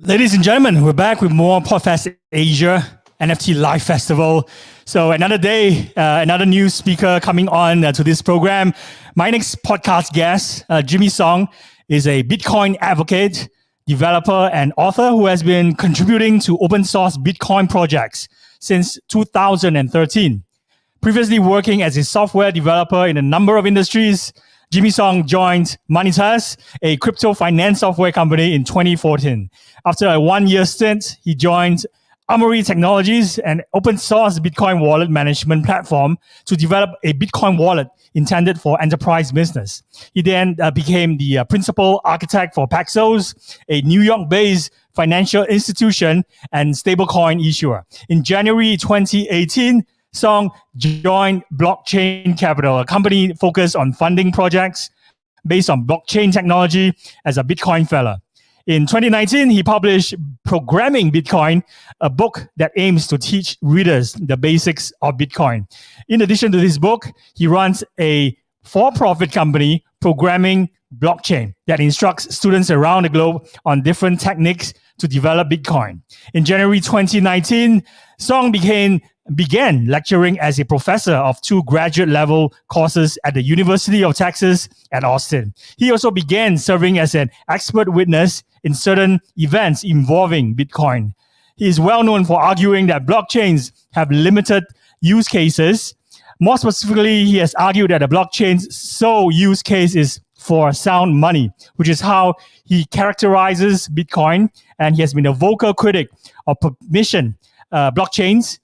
Ladies and gentlemen, we're back with more PodFest Asia NFT Live Festival. So another day, another new speaker coming on to this program. My next podcast guest, Jimmy Song, is a Bitcoin advocate, developer, and author who has been contributing to open source Bitcoin projects since 2013. Previously working as a software developer in a number of industries, Jimmy Song joined Monetas, a crypto finance software company, in 2014. After a one-year stint, he joined Armory Technologies, an open-source Bitcoin wallet management platform, to develop a Bitcoin wallet intended for enterprise business. He then became the principal architect for Paxos, a New York-based financial institution and stablecoin issuer. In January 2018, Song joined Blockchain Capital, a company focused on funding projects based on blockchain technology, as a Bitcoin fellow. In 2019, he published Programming Bitcoin, a book that aims to teach readers the basics of Bitcoin. In addition to this book, he runs a for-profit company, Programming Blockchain, that instructs students around the globe on different techniques to develop Bitcoin. In January 2019, Song began lecturing as a professor of 2 graduate-level courses at the University of Texas at Austin. He also began serving as an expert witness in certain events involving Bitcoin. He is well known for arguing that blockchains have limited use cases. More specifically, he has argued that a blockchain's sole use case is for sound money, which is how he characterizes Bitcoin, and he has been a vocal critic of permission blockchains,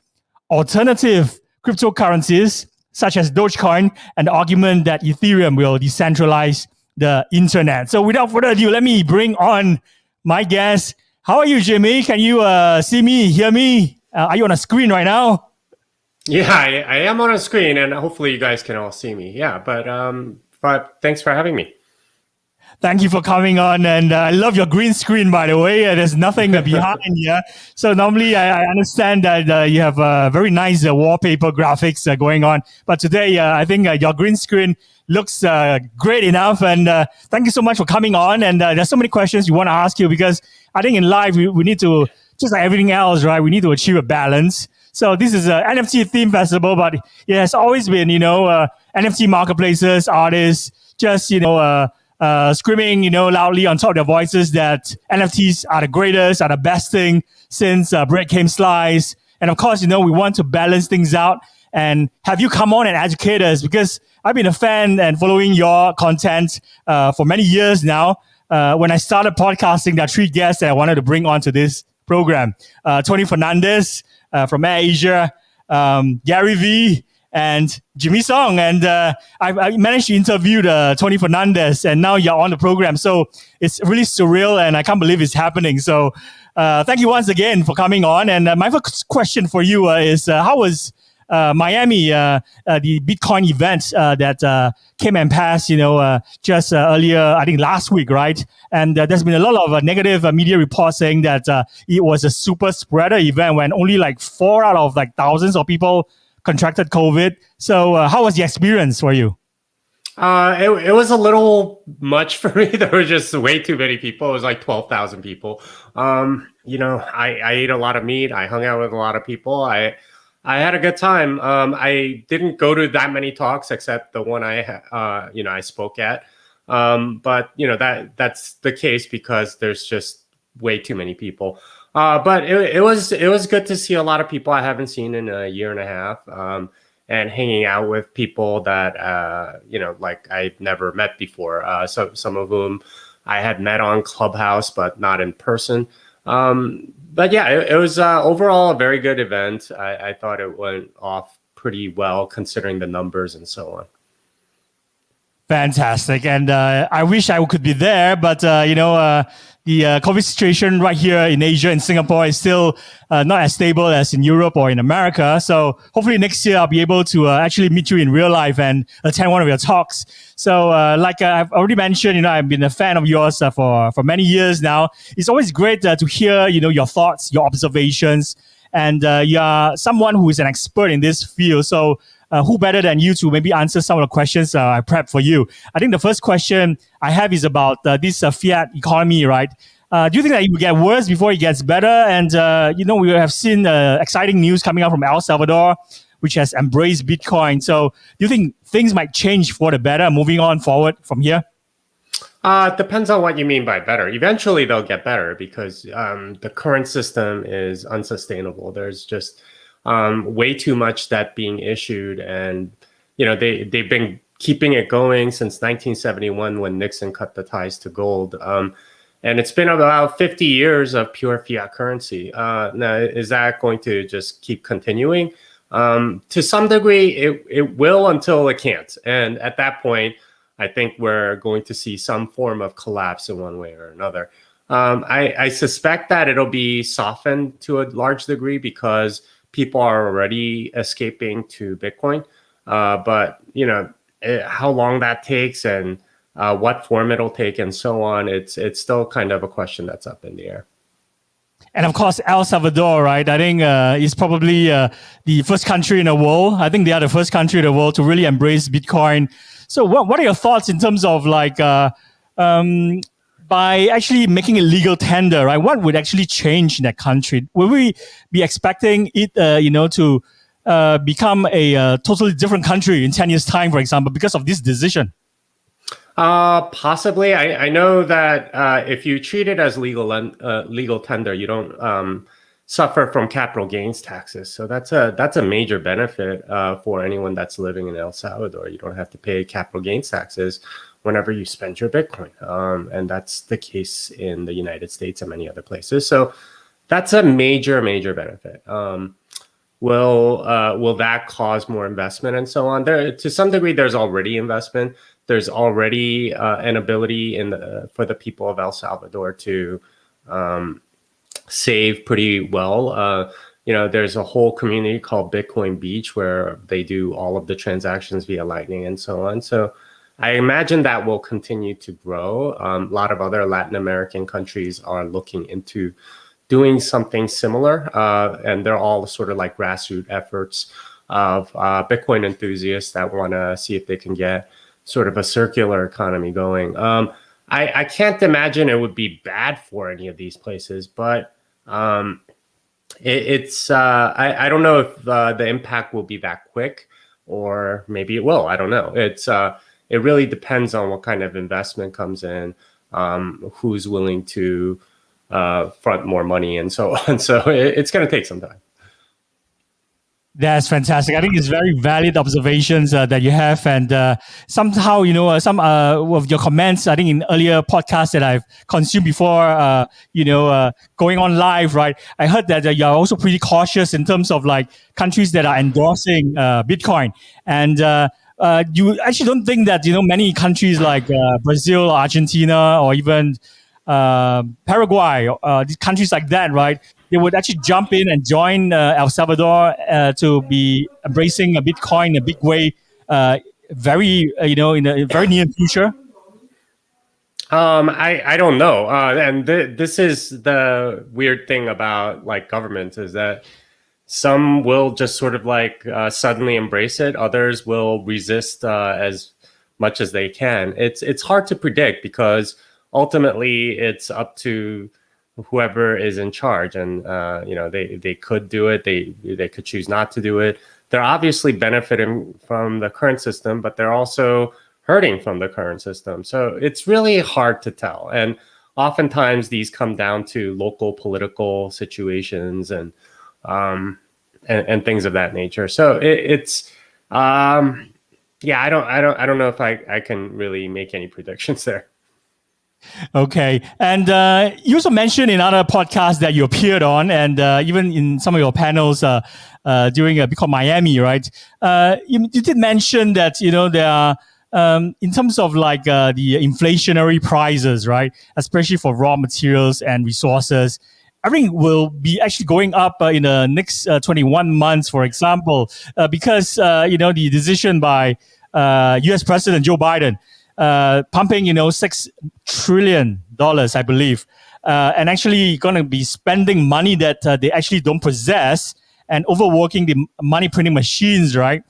alternative cryptocurrencies such as Dogecoin, and the argument that Ethereum will decentralize the internet. So without further ado, let me bring on my guest. How are you, Jimmy? Can you see me, hear me? Are you on a screen right now? Yeah, I am on a screen, and hopefully you guys can all see me. Yeah, but thanks for having me. Thank you for coming on, and I love your green screen, by the way. There's nothing behind here. So normally I understand that you have very nice wallpaper graphics going on. But today, I think your green screen looks great enough. And thank you so much for coming on. And there's so many questions you want to ask you, because I think in life, we need to, just like everything else, right? We need to achieve a balance. So this is an NFT theme festival, but it has always been, NFT marketplaces, artists, just, screaming, loudly on top of their voices that NFTs are the greatest, are the best thing since bread came sliced. And of course, we want to balance things out and have you come on and educate us, because I've been a fan and following your content for many years now. When I started podcasting, there are 3 guests that I wanted to bring onto this program. Tony Fernandez from Air Asia, Gary V, and Jimmy Song. And I managed to interview Tony Fernandez, and now you're on the program. So it's really surreal, and I can't believe it's happening. So thank you once again for coming on. And my first question for you is, how was Miami, the Bitcoin event that came and passed, just earlier, I think last week, right? And there's been a lot of negative media reports saying that it was a super spreader event when only like 4 out of like thousands of people contracted COVID. So how was the experience for you? It was a little much for me. There were just way too many people. It was like 12,000 people. I ate a lot of meat. I hung out with a lot of people. I had a good time. I didn't go to that many talks except the one I spoke at. But that's the case because there's just way too many people. But it was good to see a lot of people I haven't seen in a year and a half, and hanging out with people that like I've never met before. So some of whom I had met on Clubhouse, but not in person. But yeah, it was overall a very good event. I thought it went off pretty well considering the numbers and so on. Fantastic. And I wish I could be there, but the COVID situation right here in Asia and Singapore is still not as stable as in Europe or in America. So hopefully next year I'll be able to actually meet you in real life and attend one of your talks. So like I've already mentioned, I've been a fan of yours for many years now. It's always great to hear, your thoughts, your observations, and you are someone who is an expert in this field. So who better than you to maybe answer some of the questions I prepped for you? I think the first question I have is about this fiat economy, right? Do you think that it will get worse before it gets better? And we have seen exciting news coming out from El Salvador, which has embraced Bitcoin. So, do you think things might change for the better moving on forward from here? It depends on what you mean by better. Eventually, they'll get better because the current system is unsustainable. There's just way too much debt being issued, and they've been keeping it going since 1971 when Nixon cut the ties to gold. And it's been about 50 years of pure fiat currency. Now, is that going to just keep continuing? To some degree, it will until it can't. And at that point, I think we're going to see some form of collapse in one way or another. I suspect that it'll be softened to a large degree because people are already escaping to Bitcoin. But how long that takes and what form it'll take and so on, it's still kind of a question that's up in the air. And of course, El Salvador, right? I think is probably the first country in the world. I think they are the first country in the world to really embrace Bitcoin. So what are your thoughts in terms of by actually making a legal tender, right? What would actually change in that country? Will we be expecting it, to become a totally different country in 10 years' time, for example, because of this decision? Possibly. I know that if you treat it as legal tender, you don't suffer from capital gains taxes. So that's a major benefit for anyone that's living in El Salvador. You don't have to pay capital gains taxes whenever you spend your Bitcoin, and that's the case in the United States and many other places. So that's a major benefit. Will that cause more investment and so on? To some degree, there's already investment. There's already an ability for the people of El Salvador to save pretty well. There's a whole community called Bitcoin Beach where they do all of the transactions via Lightning and so on. So I imagine that will continue to grow. A lot of other Latin American countries are looking into doing something similar, and they're all sort of like grassroots efforts of Bitcoin enthusiasts that want to see if they can get sort of a circular economy going. I can't imagine it would be bad for any of these places, but I don't know if the impact will be that quick, or maybe it will. I don't know. It really depends on what kind of investment comes in, who's willing to front more money and so on. So it's going to take some time. That's fantastic. I think it's very valid observations that you have, and somehow some of your comments. I think in earlier podcasts that I've consumed before, going on live, right? I heard that you're also pretty cautious in terms of like countries that are endorsing Bitcoin, and you actually don't think that many countries like Brazil, Argentina, or even Paraguay, these countries like that, right? They would actually jump in and join El Salvador to be embracing a Bitcoin in a big way, in a very near future. I don't know, and this is the weird thing about like governments is that some will just sort of like suddenly embrace it, others will resist as much as they can. It's hard to predict because ultimately it's up to whoever is in charge, and they could do it, they could choose not to do it. They're obviously benefiting from the current system, but they're also hurting from the current system. So it's really hard to tell, and oftentimes these come down to local political situations and things of that nature. So I don't know if I can really make any predictions there. Okay. And you also mentioned in other podcasts that you appeared on, and even in some of your panels during Bitcoin Miami, right? You did mention that, there are, in terms of like the inflationary prices, right? Especially for raw materials and resources, everything will be actually going up in the next 21 months, for example, because, the decision by US President Joe Biden, pumping, $6 trillion, I believe, and actually going to be spending money that they actually don't possess and overworking the money printing machines, right?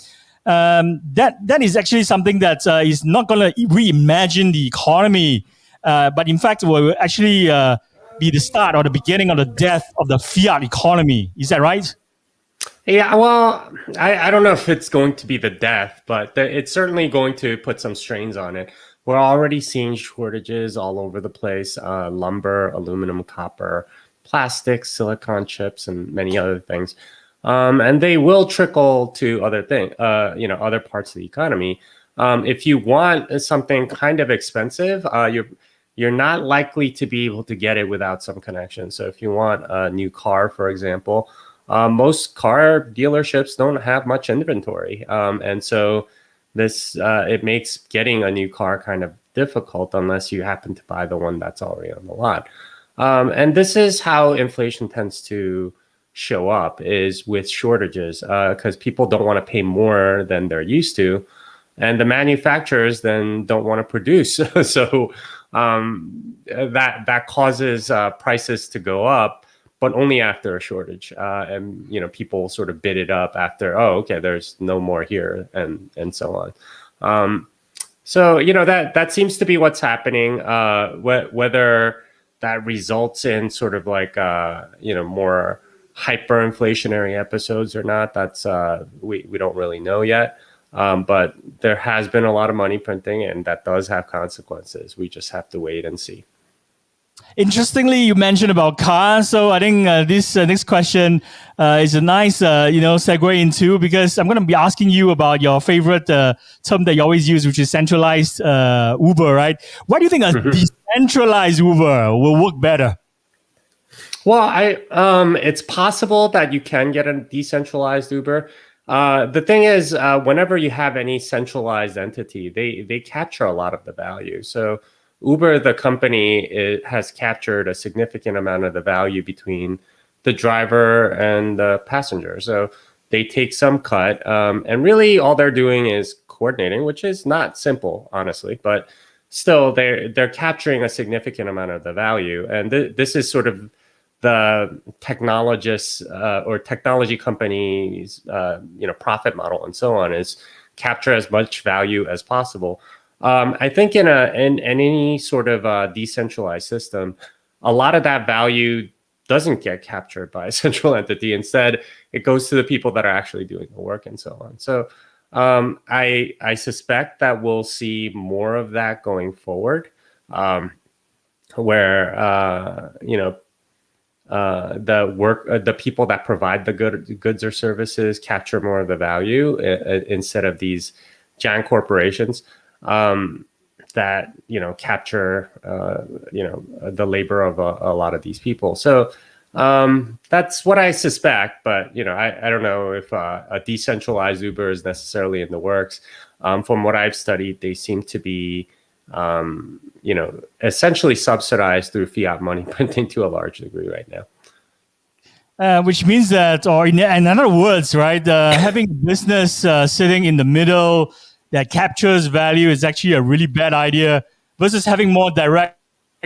That is actually something that is not going to reimagine the economy, but in fact will actually be the start or the beginning of the death of the fiat economy. Is that right? Yeah, well, I don't know if it's going to be the death, but it's certainly going to put some strains on it. We're already seeing shortages all over the place: lumber, aluminum, copper, plastics, silicon chips, and many other things. And they will trickle to other parts of the economy. If you want something kind of expensive, you're not likely to be able to get it without some connection. So if you want a new car, for example, most car dealerships don't have much inventory, and so it makes getting a new car kind of difficult unless you happen to buy the one that's already on the lot. And this is how inflation tends to show up, is with shortages, because people don't want to pay more than they're used to, and the manufacturers then don't want to produce. So that causes prices to go up, but only after a shortage. And people sort of bid it up after, oh, okay, there's no more here, and so on. So that seems to be what's happening. Whether that results in sort of like more hyperinflationary episodes or not, that's we don't really know yet. But there has been a lot of money printing, and that does have consequences. We just have to wait and see. Interestingly, you mentioned about cars, so I think this next question is a nice segue into, because I'm going to be asking you about your favorite term that you always use, which is centralized Uber, right? Why do you think a decentralized Uber will work better? Well, it's possible that you can get a decentralized Uber. The thing is, whenever you have any centralized entity, they capture a lot of the value. So Uber, the company, has captured a significant amount of the value between the driver and the passenger. So they take some cut, and really all they're doing is coordinating, which is not simple, honestly, but still they're capturing a significant amount of the value. And this is sort of the technologists or technology companies, profit model and so on, is capture as much value as possible. I think in any sort of decentralized system, a lot of that value doesn't get captured by a central entity. Instead, it goes to the people that are actually doing the work and so on. So I suspect that we'll see more of that going forward, where the people that provide the goods or services capture more of the value instead of these giant corporations that capture the labor of a lot of these people. So that's what I suspect, but I don't know if a decentralized Uber is necessarily in the works. From what I've studied, they seem to be essentially subsidized through fiat money printing to a large degree right now. Which means that, or in other words, right, having a business sitting in the middle that captures value is actually a really bad idea, versus having more direct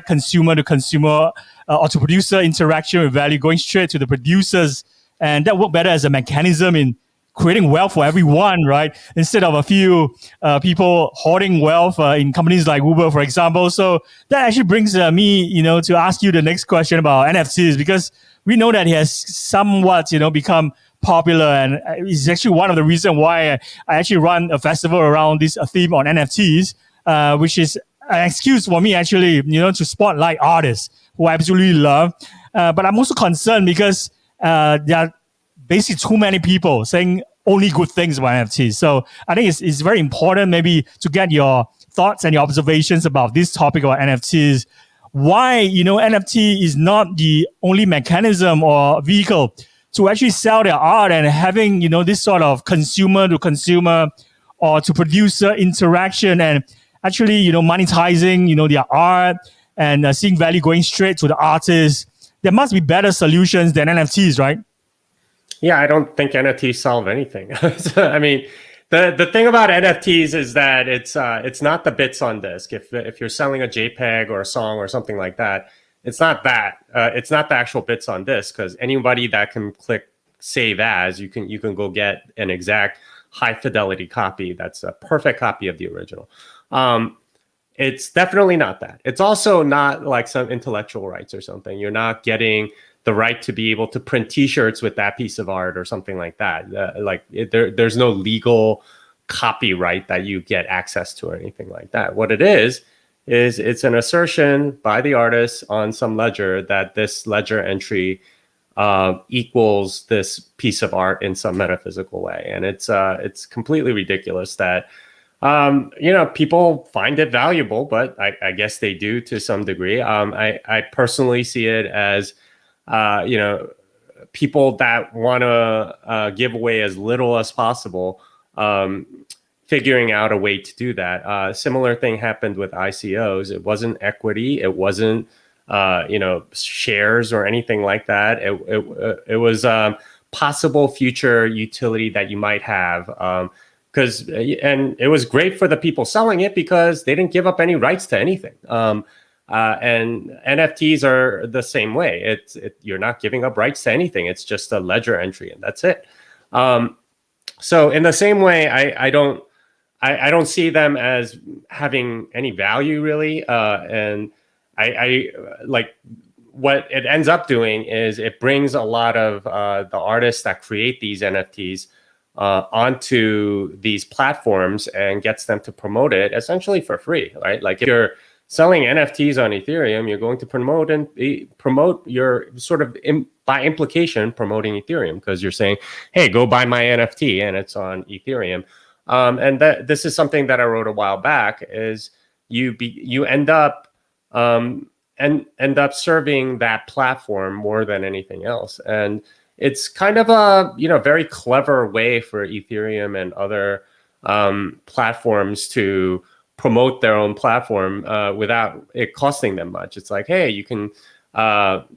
consumer to consumer or to producer interaction with value going straight to the producers. And that work better as a mechanism in creating wealth for everyone, right? Instead of a few people hoarding wealth in companies like Uber, for example. So that actually brings me, to ask you the next question about NFTs, because we know that it has somewhat, become popular, and it's actually one of the reasons why I actually run a festival around this theme on NFTs, which is an excuse for me actually, to spotlight artists who I absolutely love. But I'm also concerned because there are basically too many people saying only good things about NFTs. So I think it's very important maybe to get your thoughts and your observations about this topic about NFTs. Why, NFT is not the only mechanism or vehicle to actually sell their art, and having, this sort of consumer to consumer or to producer interaction, and actually, monetizing, their art, and seeing value going straight to the artist. There must be better solutions than NFTs, right? Yeah, I don't think NFTs solve anything. I mean, the thing about NFTs is that it's not the bits on disk. If you're selling a JPEG or a song or something like that, it's not that. It's not the actual bits on disk, because anybody that can click save as, you can go get an exact high fidelity copy that's a perfect copy of the original. It's definitely not that. It's also not like some intellectual rights or something. You're not getting the right to be able to print T-shirts with that piece of art or something like that. There's no legal copyright that you get access to or anything like that. What it is it's an assertion by the artist on some ledger that this ledger entry equals this piece of art in some metaphysical way, and it's completely ridiculous that people find it valuable, but I guess they do to some degree. I personally see it as people that want to give away as little as possible, figuring out a way to do that. Similar thing happened with ICOs. It wasn't equity. It wasn't shares or anything like that. It was possible future utility that you might have. And it was great for the people selling it because they didn't give up any rights to anything. And NFTs are the same way. You're not giving up rights to anything. It's just a ledger entry, and that's it. So in the same way, I don't see them as having any value really. And I like what it ends up doing is it brings a lot of the artists that create these NFTs onto these platforms and gets them to promote it essentially for free, right? Like if you're selling NFTs on Ethereum, you're going to promote your sort of by implication promoting Ethereum, because you're saying, hey, go buy my NFT and it's on Ethereum. And this is something that I wrote a while back is you end up serving that platform more than anything else. And it's kind of a very clever way for Ethereum and other platforms to promote their own platform without it costing them much. It's like, hey, you can sell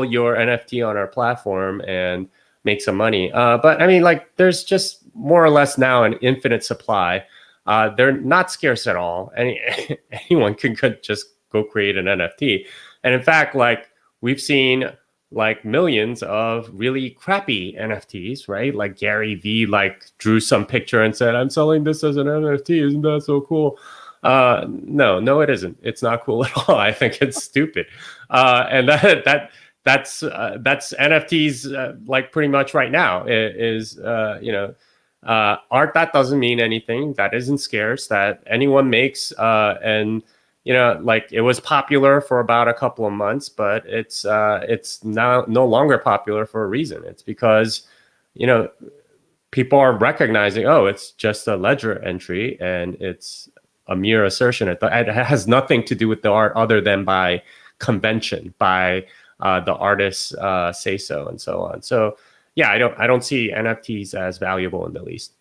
your NFT on our platform and make some money. But I mean, like, there's just more or less now an infinite supply. They're not scarce at all. Anyone could just go create an NFT. And in fact, like, we've seen like millions of really crappy NFTs, right? Like Gary V like drew some picture and said, I'm selling this as an NFT. Isn't that so cool? No, it isn't. It's not cool at all. I think it's stupid. And that's NFTs like pretty much right now is art that doesn't mean anything, that isn't scarce, that anyone makes, and like it was popular for about a couple of months, but it's now no longer popular for a reason. It's because people are recognizing, oh, it's just a ledger entry and it's a mere assertion. It has nothing to do with the art other than by convention, by the artists say so and so on. So yeah, I don't see NFTs as valuable in the least.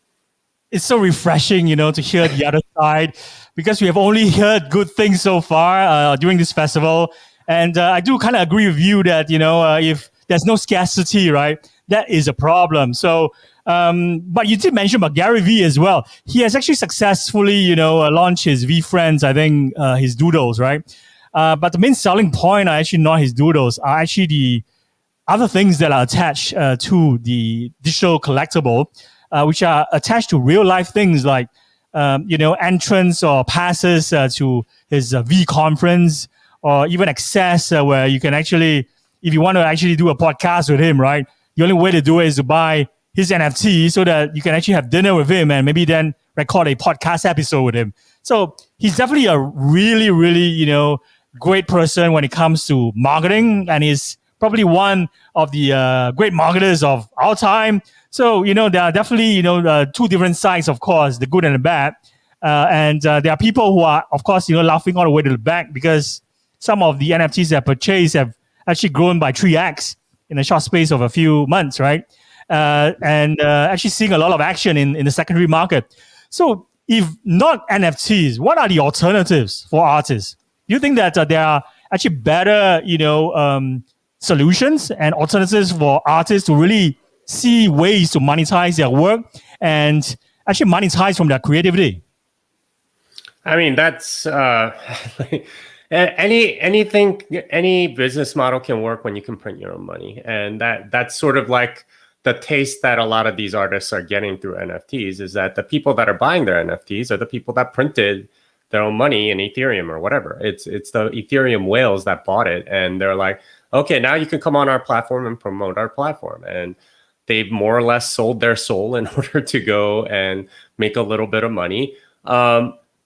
It's so refreshing, to hear the other side, because we have only heard good things so far during this festival. And I do kind of agree with you that, if there's no scarcity, right, that is a problem. So, but you did mention about Gary Vee as well. He has actually successfully, launched his V Friends, I think, his doodles, right? But the main selling point are actually not his doodles, are actually the other things that are attached to the digital collectible, which are attached to real life things like, entrance or passes to his V conference, or even access where you can actually, if you want to actually do a podcast with him, right? The only way to do it is to buy his NFT so that you can actually have dinner with him and maybe then record a podcast episode with him. So he's definitely a really, really, great person when it comes to marketing, and he's probably one of the great marketers of our time. So, there are definitely, two different sides, of course, the good and the bad. And there are people who are, of course, laughing all the way to the bank because some of the NFTs that purchased have actually grown by 3x in a short space of a few months, right? And actually seeing a lot of action in the secondary market. So if not NFTs, what are the alternatives for artists? Do you think that there are actually better, solutions and alternatives for artists to really see ways to monetize their work and actually monetize from their creativity? I mean, that's any business model can work when you can print your own money, and that's sort of like the taste that a lot of these artists are getting through NFTs, is that the people that are buying their NFTs are the people that printed their own money in Ethereum or whatever. It's the Ethereum whales that bought it, and they're like, okay, now you can come on our platform and promote our platform. And they've more or less sold their soul in order to go and make a little bit of money.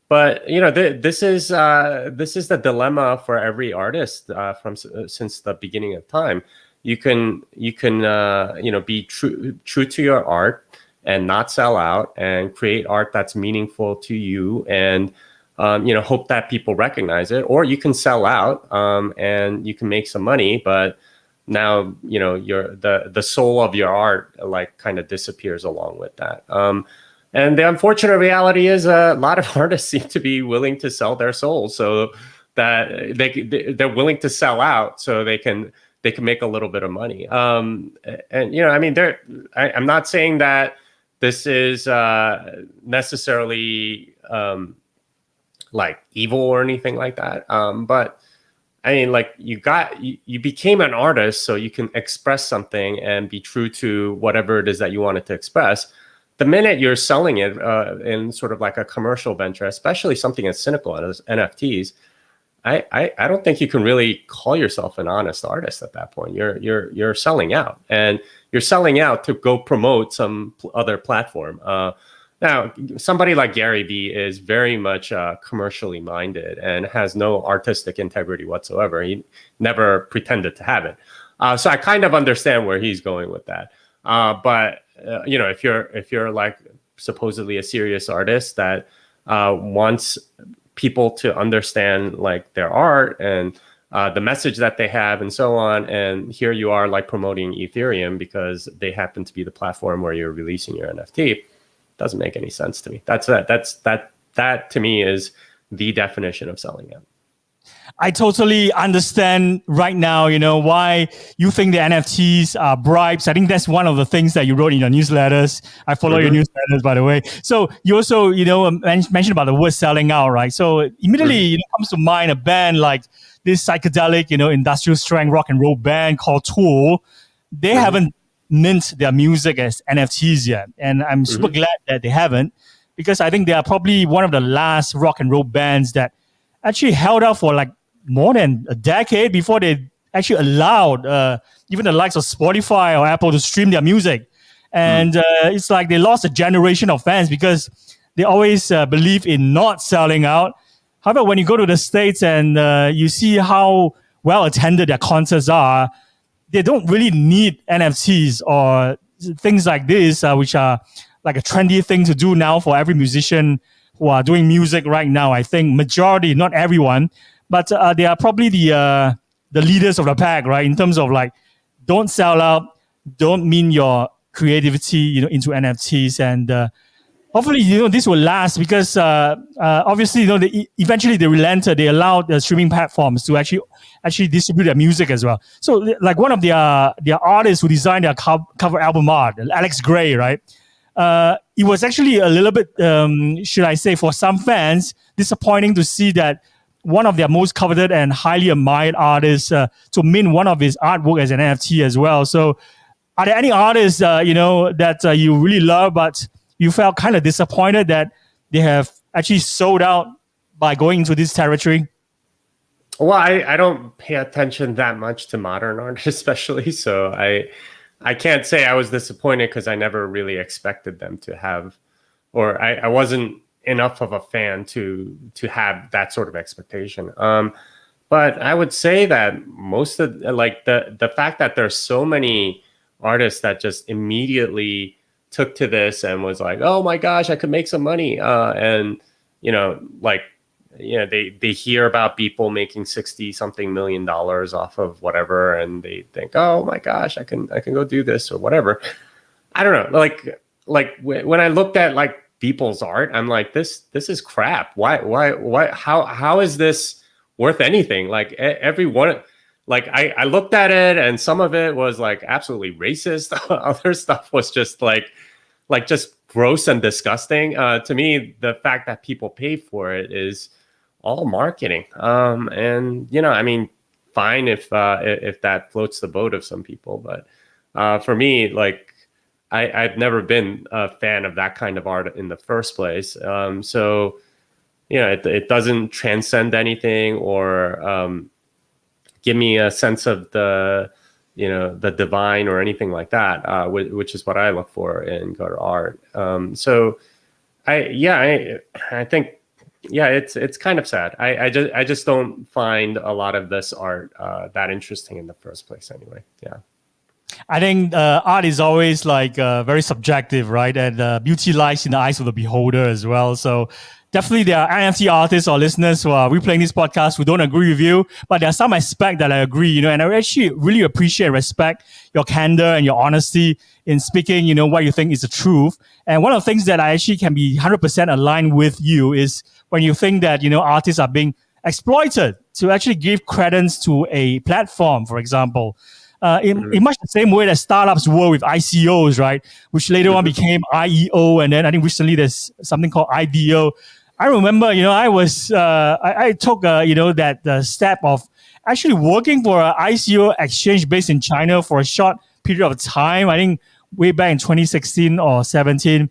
But you know, this is the dilemma for every artist since the beginning of time. You can you know, be true to your art and not sell out, and create art that's meaningful to you, and you know, hope that people recognize it. Or you can sell out and you can make some money, but now, you know, the soul of your art like kind of disappears along with that. And the unfortunate reality is a lot of artists seem to be willing to sell their souls, so that they're willing to sell out so they can make a little bit of money. And you know, I mean, I'm not saying that this is necessarily like evil or anything like that. But I mean, like, you became an artist so you can express something and be true to whatever it is that you wanted to express. The minute you're selling it in sort of like a commercial venture, especially something as cynical as NFTs, I don't think you can really call yourself an honest artist at that point. You're selling out, and you're selling out to go promote some other platform. Now, somebody like Gary Vee is very much commercially minded and has no artistic integrity whatsoever. He never pretended to have it. So I kind of understand where he's going with that. But you know, if you're like supposedly a serious artist that wants people to understand like their art and the message that they have and so on, and here you are like promoting Ethereum because they happen to be the platform where you're releasing your NFT, doesn't make any sense to me. That to me is the definition of selling out. I totally understand right now, you know, why you think the NFTs are bribes. I think that's one of the things that you wrote in your newsletters. I follow your newsletters, by the way. So you also, you know, mentioned about the word selling out, right? So immediately you know, comes to mind a band like this psychedelic, you know, industrial strength rock and roll band called Tool. They haven't mint their music as NFTs yet. And I'm super glad that they haven't, because I think they are probably one of the last rock and roll bands that actually held out for like more than a decade before they actually allowed even the likes of Spotify or Apple to stream their music. And it's like they lost a generation of fans because they always believe in not selling out. However, when you go to the States and you see how well attended their concerts are, they don't really need NFTs or things like this, which are like a trendy thing to do now for every musician who are doing music right now. I think majority, not everyone, but they are probably the leaders of the pack, right? In terms of like, don't sell out, don't mean your creativity, you know, into NFTs, and hopefully, you know, this will last because obviously, you know, eventually they relented. They allowed the streaming platforms to actually distribute their music as well. So, like one of their artists who designed their cover album art, Alex Gray, right? It was actually a little bit, should I say, for some fans, disappointing to see that one of their most coveted and highly admired artists to mint one of his artwork as an NFT as well. So, are there any artists, you know, that you really love, but you felt kind of disappointed that they have actually sold out by going into this territory? Well, I don't pay attention that much to modern art, especially. So I can't say I was disappointed because I never really expected them to have, or I wasn't enough of a fan to have that sort of expectation. But I would say that most of like the fact that there's so many artists that just immediately took to this and was like, oh my gosh, I could make some money. And, you know, like, you know, they hear about people making 60 something million dollars off of whatever. And they think, oh my gosh, I can go do this or whatever. I don't know. Like when I looked at like people's art, I'm like, this is crap. Why, how is this worth anything? Like everyone, like I looked at it and some of it was like absolutely racist. Other stuff was just like just gross and disgusting. To me, the fact that people pay for it is all marketing. And you know, I mean, fine if that floats the boat of some people, but for me, like I've never been a fan of that kind of art in the first place. So it doesn't transcend anything or give me a sense of the divine or anything like that, which is what I look for in good art. So I think, it's kind of sad. I just don't find a lot of this art that interesting in the first place anyway. Yeah. I think art is always like very subjective, right? And beauty lies in the eyes of the beholder as well. So definitely there are NFT artists or listeners who are replaying this podcast who don't agree with you, but there are some aspects that I agree, and I actually really appreciate and respect your candor and your honesty in speaking, what you think is the truth. And one of the things that I actually can be 100% aligned with you is when you think that, artists are being exploited to actually give credence to a platform, for example. In much the same way that startups were with ICOs, right? Which later on became IEO, and then I think recently there's something called IDO. I remember, I took, that step of actually working for an ICO exchange based in China for a short period of time. I think way back in 2016 or 17.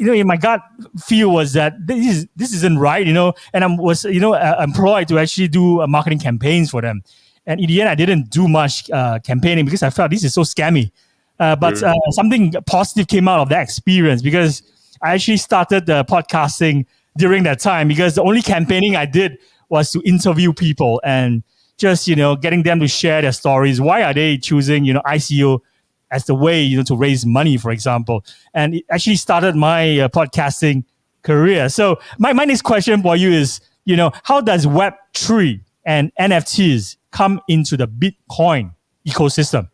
In my gut feel was that this isn't right, and I was, employed to actually do marketing campaigns for them. And in the end, I didn't do much campaigning because I felt this is so scammy. But something positive came out of that experience because I actually started podcasting during that time because the only campaigning I did was to interview people and just, getting them to share their stories. Why are they choosing, ICO as the way, to raise money, for example? And it actually started my podcasting career. So my next question for you is, how does Web3 and NFTs come into the Bitcoin ecosystem?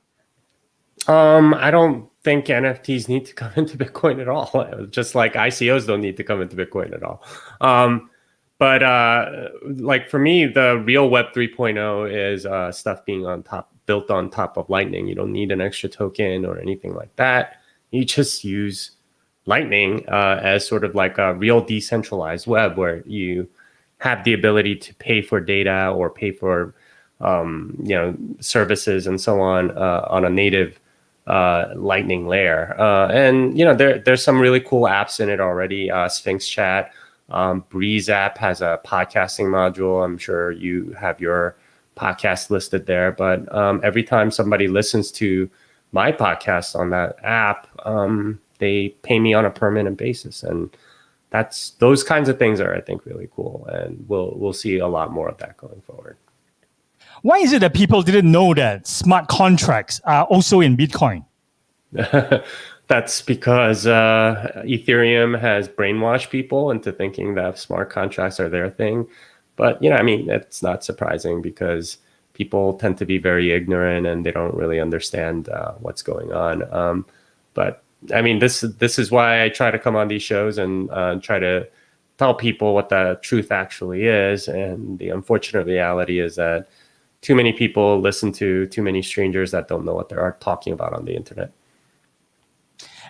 I don't think NFTs need to come into Bitcoin at all. Just like ICOs don't need to come into Bitcoin at all. But like for me, the real Web 3.0 is stuff being built on top of Lightning. You don't need an extra token or anything like that. You just use Lightning as sort of like a real decentralized web where you have the ability to pay for data or pay for services and so on a native Lightning layer. And there's some really cool apps in it already. Sphinx Chat, Breeze app has a podcasting module. I'm sure you have your podcast listed there. But every time somebody listens to my podcast on that app, they pay me on a permanent basis, and those kinds of things are, I think, really cool. And we'll see a lot more of that going forward. Why is it that people didn't know that smart contracts are also in Bitcoin? That's because Ethereum has brainwashed people into thinking that smart contracts are their thing. But, it's not surprising because people tend to be very ignorant and they don't really understand what's going on. But, this is why I try to come on these shows and try to tell people what the truth actually is. And the unfortunate reality is that too many people listen to too many strangers that don't know what they're talking about on the internet.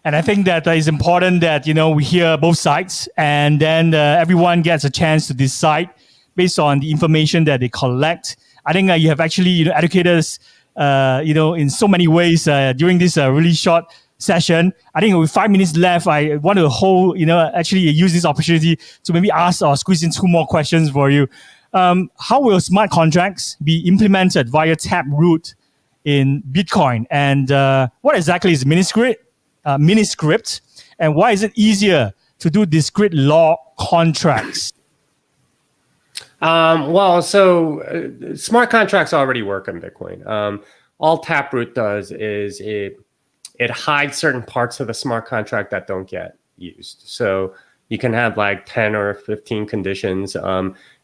And I think that it's important that, we hear both sides and then everyone gets a chance to decide based on the information that they collect. I think you have actually educated us, in so many ways during this really short session. I think with 5 minutes left, I want to actually use this opportunity to maybe ask or squeeze in 2 more questions for you. How will smart contracts be implemented via Taproot in Bitcoin? And what exactly is miniscript? And why is it easier to do discrete law contracts? So smart contracts already work on Bitcoin. All Taproot does is it hides certain parts of the smart contract that don't get used. So you can have like 10 or 15 conditions.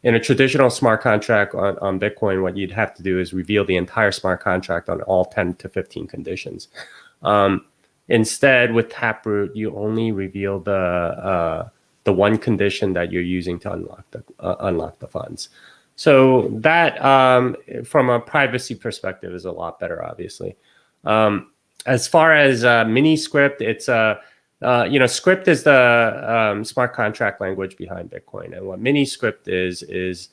In a traditional smart contract on Bitcoin, what you'd have to do is reveal the entire smart contract on all 10 to 15 conditions. Instead, with Taproot, you only reveal the one condition that you're using to unlock the funds. So that, from a privacy perspective, is a lot better, obviously. As far as miniscript, it's script is the smart contract language behind Bitcoin, and what miniscript is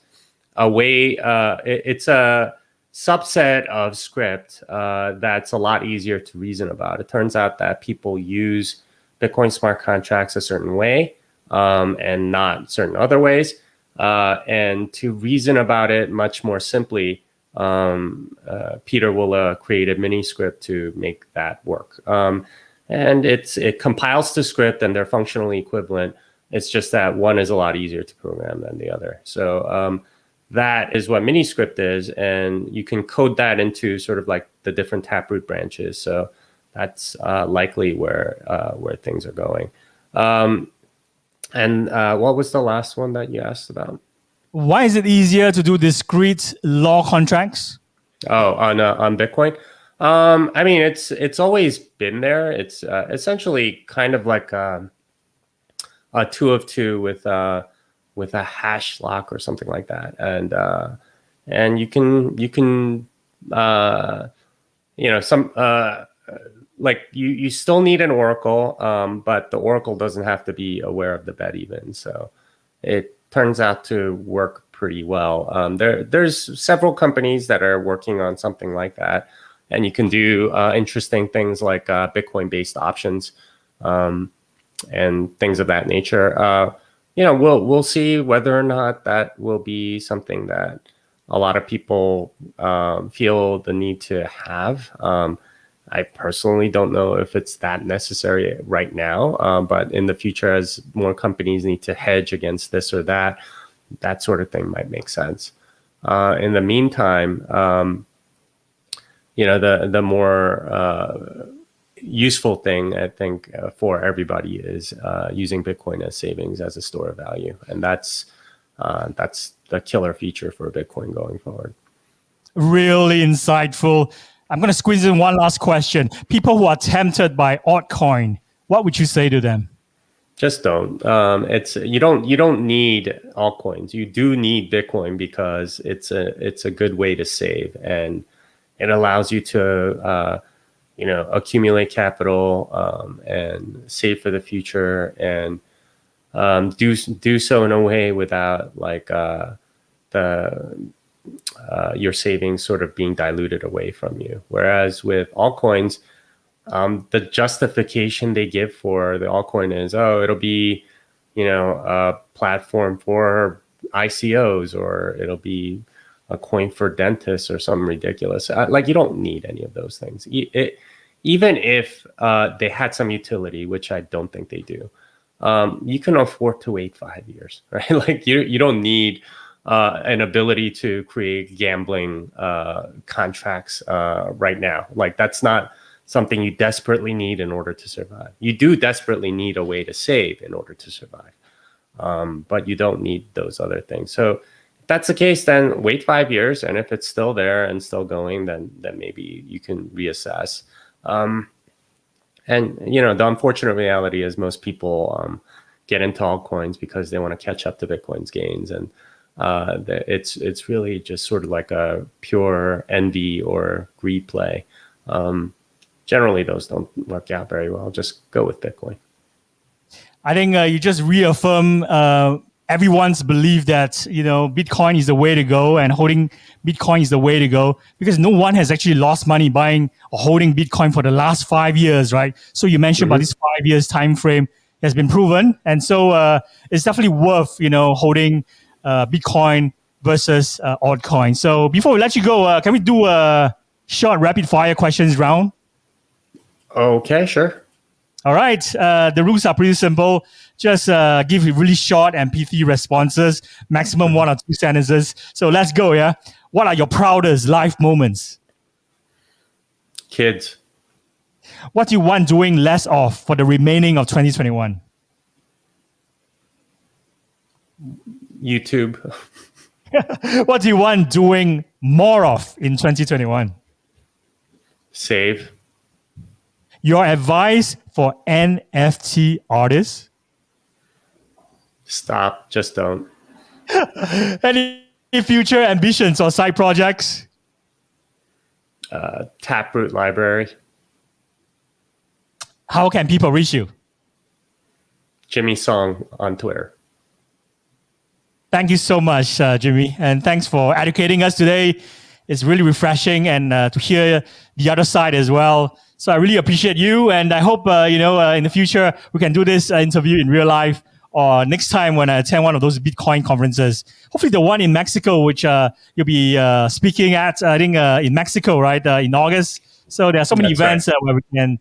a way. It's a subset of script that's a lot easier to reason about. It turns out that people use Bitcoin smart contracts a certain way, and not certain other ways. And to reason about it much more simply, Peter will create a mini script to make that work. And it compiles to script, and they're functionally equivalent. It's just that one is a lot easier to program than the other. So that is what miniscript is, and you can code that into sort of like the different Taproot branches. So that's likely where things are going. And what was the last one that you asked about? Why is it easier to do discrete law contracts? Oh, on Bitcoin. I mean, it's always been there. It's essentially kind of like a 2 of 2 with a hash lock or something like that, and you can some like you still need an oracle, but the oracle doesn't have to be aware of the bet even. So it turns out to work pretty well. There's several companies that are working on something like that, and you can do interesting things like Bitcoin-based options and things of that nature. We'll see whether or not that will be something that a lot of people feel the need to have. I personally don't know if it's that necessary right now, but in the future, as more companies need to hedge against this or that, that sort of thing might make sense. In the meantime, the more useful thing, I think, for everybody is using Bitcoin as savings as a store of value, and that's the killer feature for Bitcoin going forward. Really insightful. I'm going to squeeze in one last question. People who are tempted by altcoin, what would you say to them? Just don't. You don't need altcoins. You do need Bitcoin because it's a good way to save, and it allows you to accumulate capital and save for the future, and do so in a way without your savings sort of being diluted away from you. Whereas with altcoins, the justification they give for the altcoin is, it'll be, a platform for ICOs, or it'll be a coin for dentists or something ridiculous. You don't need any of those things. Even if they had some utility, which I don't think they do, you can afford to wait 5 years, right? You don't need an ability to create gambling contracts right now. That's not something you desperately need in order to survive. You do desperately need a way to save in order to survive, but you don't need those other things. So if that's the case, then wait 5 years, and if it's still there and still going, then maybe you can reassess. And the unfortunate reality is most people get into altcoins because they want to catch up to Bitcoin's gains, and it's really just sort of like a pure envy or greed play. Generally, those don't work out very well. Just go with Bitcoin. I think you just reaffirm everyone's belief that Bitcoin is the way to go, and holding Bitcoin is the way to go, because no one has actually lost money buying or holding Bitcoin for the last 5 years, right? So you mentioned about this 5 years time frame has been proven, and so it's definitely worth holding Bitcoin versus altcoin. So before we let you go, can we do a short rapid fire questions round? Okay, sure. All right. The rules are pretty simple. Just give really short and pithy responses, maximum 1 or 2 sentences. So let's go, yeah? What are your proudest life moments? Kids. What do you want doing less of for the remaining of 2021? YouTube. What do you want doing more of in 2021? Save. Your advice for NFT artists? Stop. Just don't. Any future ambitions or side projects? Taproot library. How can people reach you? Jimmy Song on Twitter. Thank you so much, Jimmy. And thanks for educating us today. It's really refreshing, and to hear the other side as well. So I really appreciate you. And I hope, in the future, we can do this interview in real life or next time when I attend one of those Bitcoin conferences. Hopefully the one in Mexico, which you'll be speaking at, I think in Mexico, right, in August. So there are so many events where we can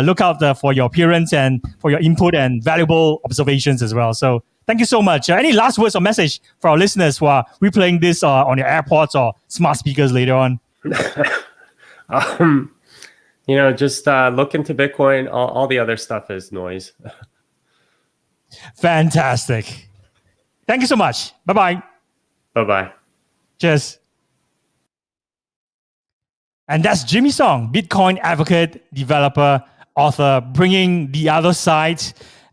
look out for your appearance and for your input and valuable observations as well. So thank you so much. Any last words or message for our listeners who are replaying this on your AirPods or smart speakers later on? Just look into Bitcoin. All the other stuff is noise. Fantastic. Thank you so much. Bye-bye. Bye-bye. Cheers. And that's Jimmy Song, Bitcoin advocate, developer, author, bringing the other side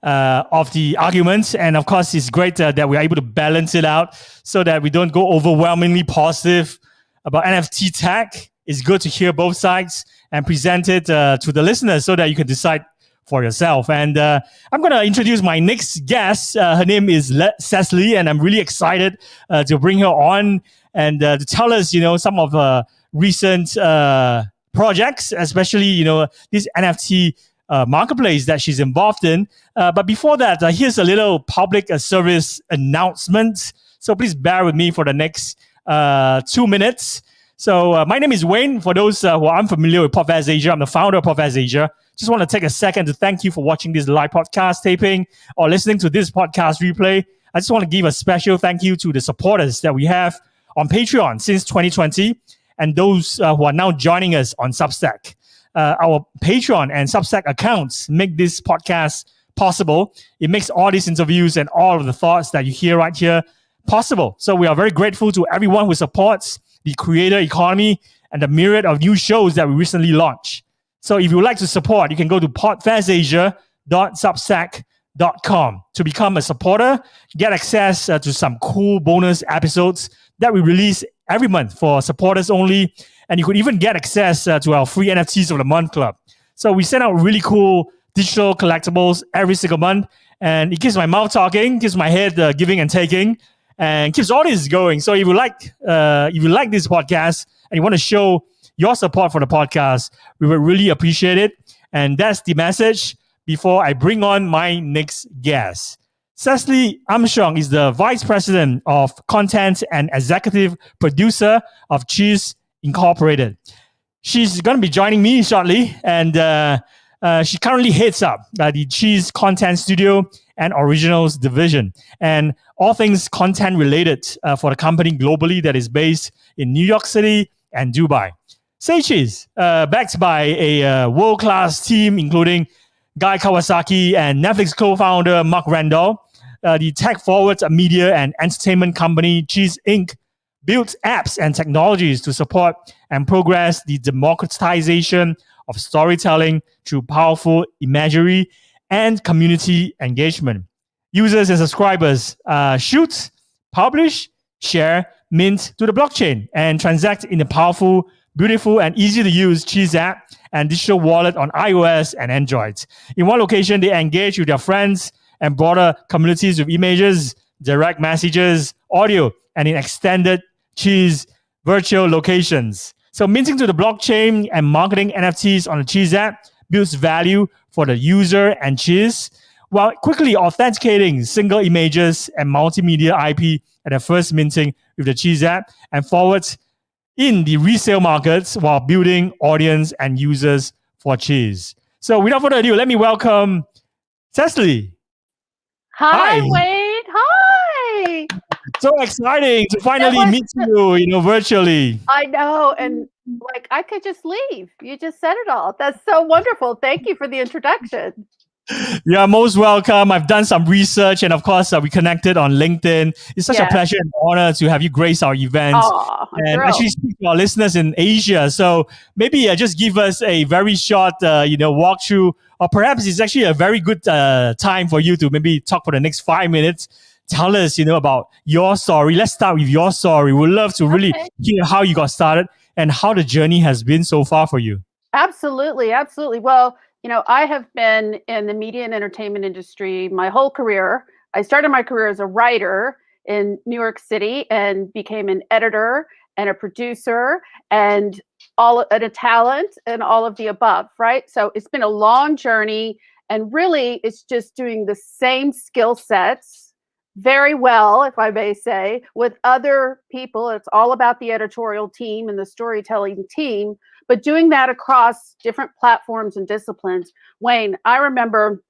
of the arguments. And of course, it's great that we're able to balance it out so that we don't go overwhelmingly positive about NFT tech. It's good to hear both sides and present it to the listeners so that you can decide for yourself. And I'm going to introduce my next guest. Her name is Ceslie, and I'm really excited to bring her on and to tell us, some of her recent projects, especially, this NFT marketplace that she's involved in. But before that, here's a little public service announcement. So please bear with me for the next 2 minutes. So my name is Wayne. For those who are unfamiliar with PodFest Asia, I'm the founder of PodFest Asia. Just want to take a second to thank you for watching this live podcast taping or listening to this podcast replay. I just want to give a special thank you to the supporters that we have on Patreon since 2020 and those who are now joining us on Substack. Our Patreon and Substack accounts make this podcast possible. It makes all these interviews and all of the thoughts that you hear right here possible. So we are very grateful to everyone who supports the creator economy and the myriad of new shows that we recently launched. So if you would like to support, you can go to podfestasia.substack.com to become a supporter, get access to some cool bonus episodes that we release every month for supporters only. And you could even get access to our free NFTs of the month club. So we send out really cool digital collectibles every single month. And it keeps my mouth talking, keeps my head giving and taking, and keeps all this going. So if you like this podcast and you want to show your support for the podcast, we would really appreciate it. And that's the message before I bring on my next guest. Ceslie Armstrong is the Vice President of Content and Executive Producer of Cheeze Incorporated. She's going to be joining me shortly, and she currently heads up the Cheeze Content Studio and Originals Division, and all things content related for the company globally that is based in New York City and Dubai. Say Cheeze, backed by a world-class team, including Guy Kawasaki and Netflix co-founder Mark Randall. The tech-forward media and entertainment company Cheeze Inc. builds apps and technologies to support and progress the democratization of storytelling through powerful imagery and community engagement. Users and subscribers shoot, publish, share, mint to the blockchain, and transact in a powerful, beautiful, and easy-to-use Cheeze app and digital wallet on iOS and Android. In one location, they engage with their friends and broader communities with images, direct messages, audio, and in extended Cheeze virtual locations. So minting to the blockchain and marketing NFTs on the Cheeze app builds value for the user and Cheeze, while quickly authenticating single images and multimedia IP at the first minting with the Cheeze app and forwards in the resale markets while building audience and users for Cheeze. So without further ado, let me welcome Ceslie. Hi, Wade. Hi. So exciting to finally meet you, virtually. I know. And I could just leave. You just said it all. That's so wonderful. Thank you for the introduction. You're most welcome. I've done some research, and of course, we connected on LinkedIn. It's such a pleasure and honor to have you grace our events and actually speak to our listeners in Asia. So maybe just give us a very short, walkthrough, or perhaps it's actually a very good time for you to maybe talk for the next 5 minutes. Tell us, about your story. Let's start with your story. We'd love to really hear how you got started and how the journey has been so far for you. Absolutely. Absolutely. Well, I have been in the media and entertainment industry my whole career. I started my career as a writer in New York City and became an editor and a producer and a talent and all of the above, right? So it's been a long journey. And really, it's just doing the same skill sets very well, if I may say, with other people. It's all about the editorial team and the storytelling team, but doing that across different platforms and disciplines. Wayne, I remember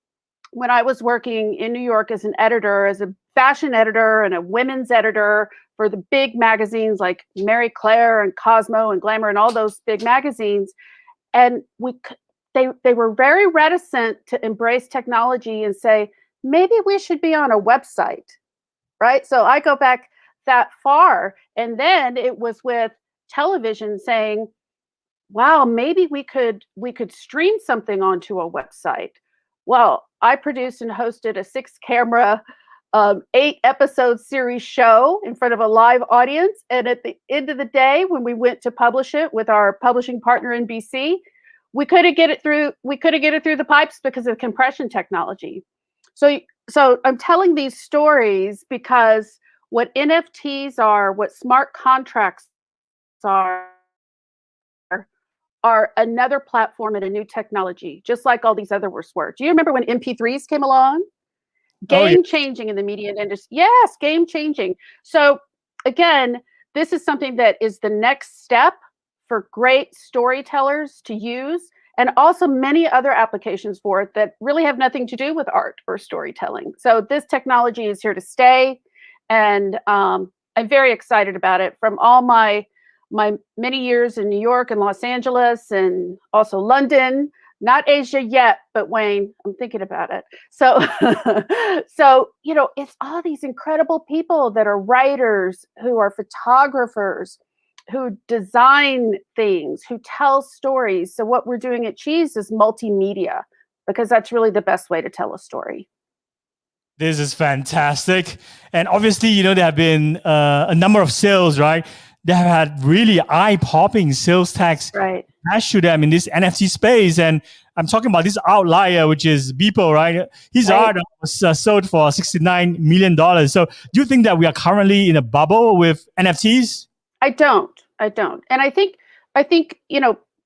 when I was working in New York as an editor, as a fashion editor and a women's editor for the big magazines like Marie Claire and Cosmo and Glamour and all those big magazines. And they were very reticent to embrace technology and say, maybe we should be on a website, right? So I go back that far. And then it was with television saying, wow, maybe we could stream something onto a website. Well, I produced and hosted a 6-camera, 8-episode series show in front of a live audience. And at the end of the day, when we went to publish it with our publishing partner in BC, we couldn't get it through the pipes because of compression technology. So I'm telling these stories because what NFTs are, what smart contracts are another platform and a new technology, just like all these other were. Do you remember when MP3s came along? Game changing in the media industry. Yes, game changing. So again, this is something that is the next step for great storytellers to use, and also many other applications for it that really have nothing to do with art or storytelling. So this technology is here to stay, and I'm very excited about it. From all my many years in New York and Los Angeles and also London, not Asia yet, but Wayne, I'm thinking about it. So, it's all these incredible people that are writers, who are photographers, who design things, who tell stories. So what we're doing at Cheeze is multimedia, because that's really the best way to tell a story. This is fantastic. And obviously, there have been a number of sales, right? They have had really eye-popping sales tags attached to them in this NFT space. And I'm talking about this outlier, which is Beeple, right? His art was sold for $69 million. So do you think that we are currently in a bubble with NFTs? I don't. And I think,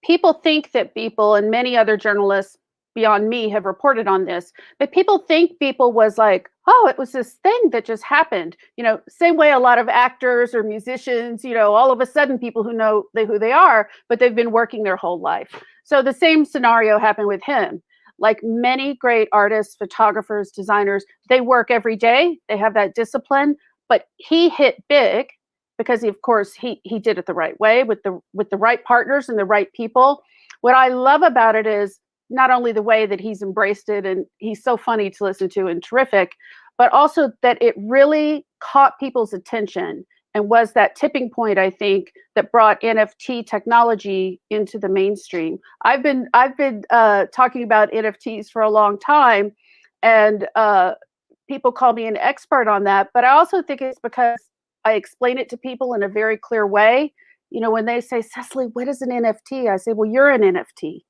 people think that Beeple, and many other journalists beyond me have reported on this, but people think Beeple was like, oh, it was this thing that just happened. Same way a lot of actors or musicians, all of a sudden people who know who they are, but they've been working their whole life. So the same scenario happened with him. Like many great artists, photographers, designers, they work every day. They have that discipline, but he hit big because he did it the right way with the right partners and the right people. What I love about it is not only the way that he's embraced it, and he's so funny to listen to and terrific, but also that it really caught people's attention and was that tipping point, I think, that brought NFT technology into the mainstream. I've been talking about NFTs for a long time, and people call me an expert on that. But I also think it's because I explain it to people in a very clear way. When they say, Ceslie, what is an NFT? I say, well, you're an NFT.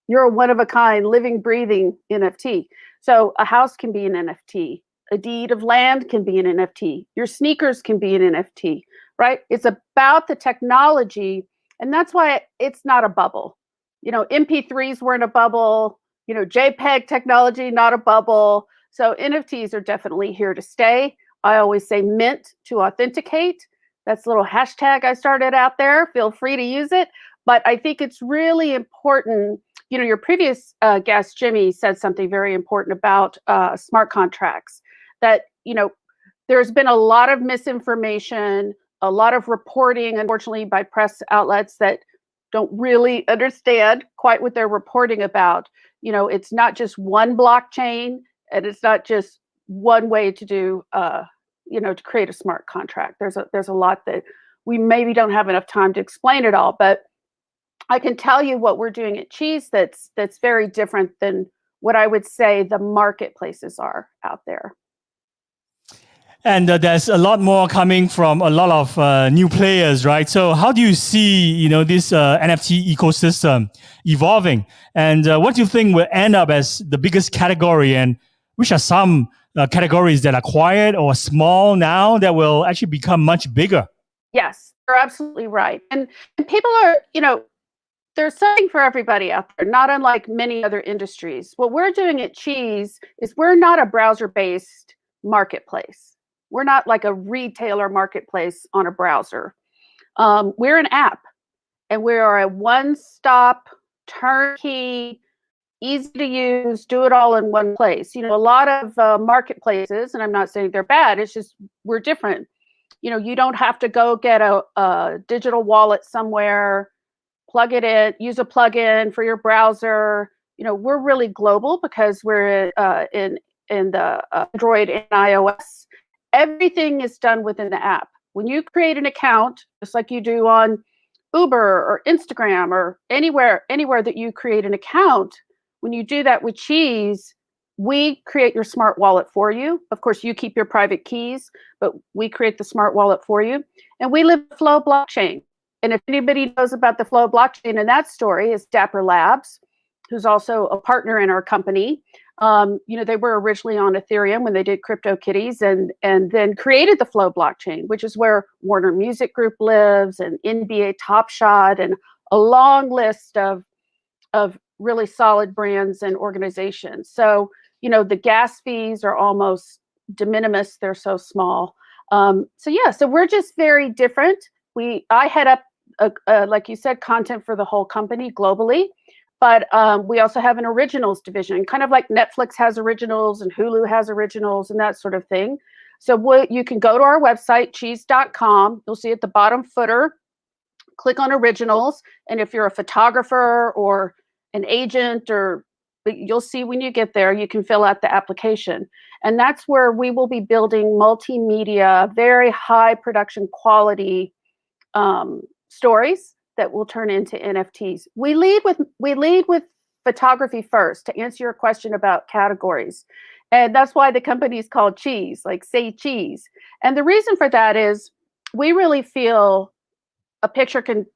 You're a one-of-a-kind, living, breathing NFT. So a house can be an NFT. A deed of land can be an NFT. Your sneakers can be an NFT, right? It's about the technology, and that's why it's not a bubble. MP3s weren't a bubble. JPEG technology, not a bubble. So NFTs are definitely here to stay. I always say mint to authenticate. That's a little hashtag I started out there. Feel free to use it. But I think it's really important. Your previous guest, Jimmy, said something very important about smart contracts, that, there's been a lot of misinformation, a lot of reporting, unfortunately, by press outlets that don't really understand quite what they're reporting about. It's not just one blockchain, and it's not just one way to do, to create a smart contract. There's a lot that we maybe don't have enough time to explain it all, but I can tell you what we're doing at Cheeze that's very different than what I would say the marketplaces are out there. And there's a lot more coming from a lot of new players, right? So how do you see, this NFT ecosystem evolving? And what do you think will end up as the biggest category? And which are some categories that are quiet or small now that will actually become much bigger? Yes, you're absolutely right. And people are, There's something for everybody out there, not unlike many other industries. What we're doing at Cheeze is we're not a browser-based marketplace. We're not like a retailer marketplace on a browser. We're an app, and we are a one-stop, turnkey, easy to use, do it all in one place. A lot of marketplaces, and I'm not saying they're bad, it's just we're different. You don't have to go get a digital wallet somewhere, plug it in, use a plugin for your browser. We're really global because we're in the Android and iOS. Everything is done within the app. When you create an account, just like you do on Uber or Instagram or anywhere that you create an account, when you do that with Cheeze, we create your smart wallet for you. Of course, you keep your private keys, but we create the smart wallet for you. And we live the Flow blockchain. And if anybody knows about the Flow blockchain, and that story is Dapper Labs, who's also a partner in our company. They were originally on Ethereum when they did CryptoKitties, and then created the Flow blockchain, which is where Warner Music Group lives, and NBA Top Shot, and a long list of really solid brands and organizations. So, the gas fees are almost de minimis. They're so small. So we're just very different. I head up, like you said, content for the whole company globally. But we also have an originals division, kind of like Netflix has originals and Hulu has originals and that sort of thing. So you can go to our website, cheeze.com. You'll see at the bottom footer, click on originals. And if you're a photographer or an agent, you'll see when you get there, you can fill out the application. And that's where we will be building multimedia, very high production quality stories that will turn into NFTs. We lead with photography first, to answer your question about categories. And that's why the company is called Cheeze, like say cheese. And the reason for that is we really feel a picture can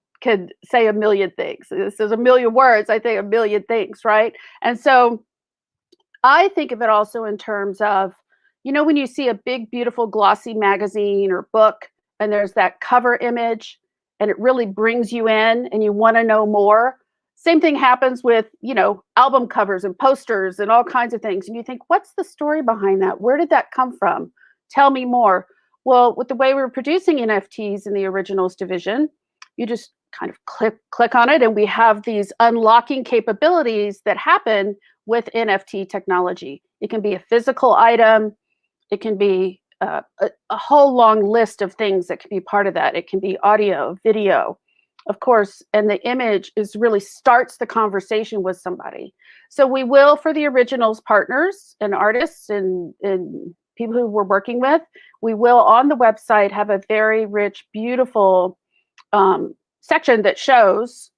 say a million things. This is a million words, I think a million things, right? And so I think of it also in terms of, when you see a big, beautiful, glossy magazine or book, and there's that cover image, and it really brings you in and you want to know more. Same thing happens with, album covers and posters and all kinds of things. And you think, what's the story behind that? Where did that come from? Tell me more. Well, with the way we're producing NFTs in the originals division, you just kind of click on it, and we have these unlocking capabilities that happen with NFT technology. It can be a physical item. It can be a whole long list of things that can be part of that. It can be audio, video, of course, and the image really starts the conversation with somebody. So we will, for the originals partners and artists and people who we're working with, we will on the website have a very rich, beautiful section that shows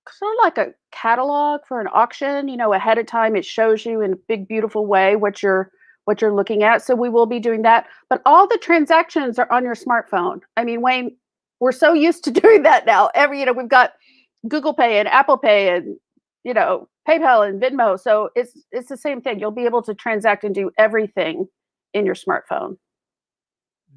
sort of like a catalog for an auction. Ahead of time, it shows you in a big, beautiful way what you're looking at. So we will be doing that. But all the transactions are on your smartphone. I mean, Wayne, we're so used to doing that now. We've got Google Pay and Apple Pay and, PayPal and Venmo. So it's the same thing. You'll be able to transact and do everything in your smartphone.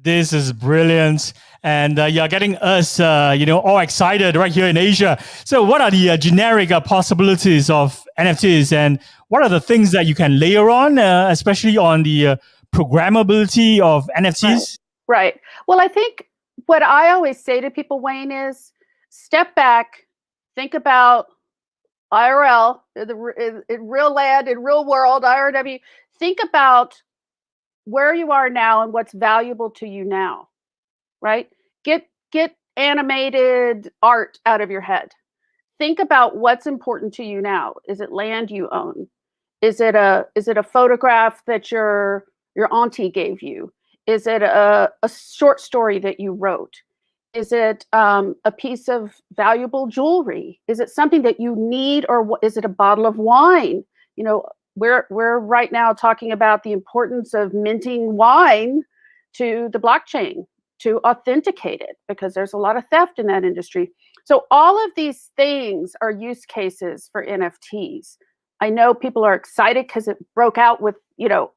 This is brilliant. And you're getting us, all excited right here in Asia. So what are the generic possibilities of NFTs, and what are the things that you can layer on, especially on the programmability of NFTs? Right. Well, I think what I always say to people, Wayne, is step back, think about IRL, in real land, in real world, IRW. Think about where you are now and what's valuable to you now, right? Get animated art out of your head. Think about what's important to you now. Is it land you own? Is it a photograph that your auntie gave you? Is it a short story that you wrote? Is it a piece of valuable jewelry? Is it something that you need, or is it a bottle of wine? We're right now talking about the importance of minting wine to the blockchain to authenticate it, because there's a lot of theft in that industry. So all of these things are use cases for NFTs. I know people are excited because it broke out with,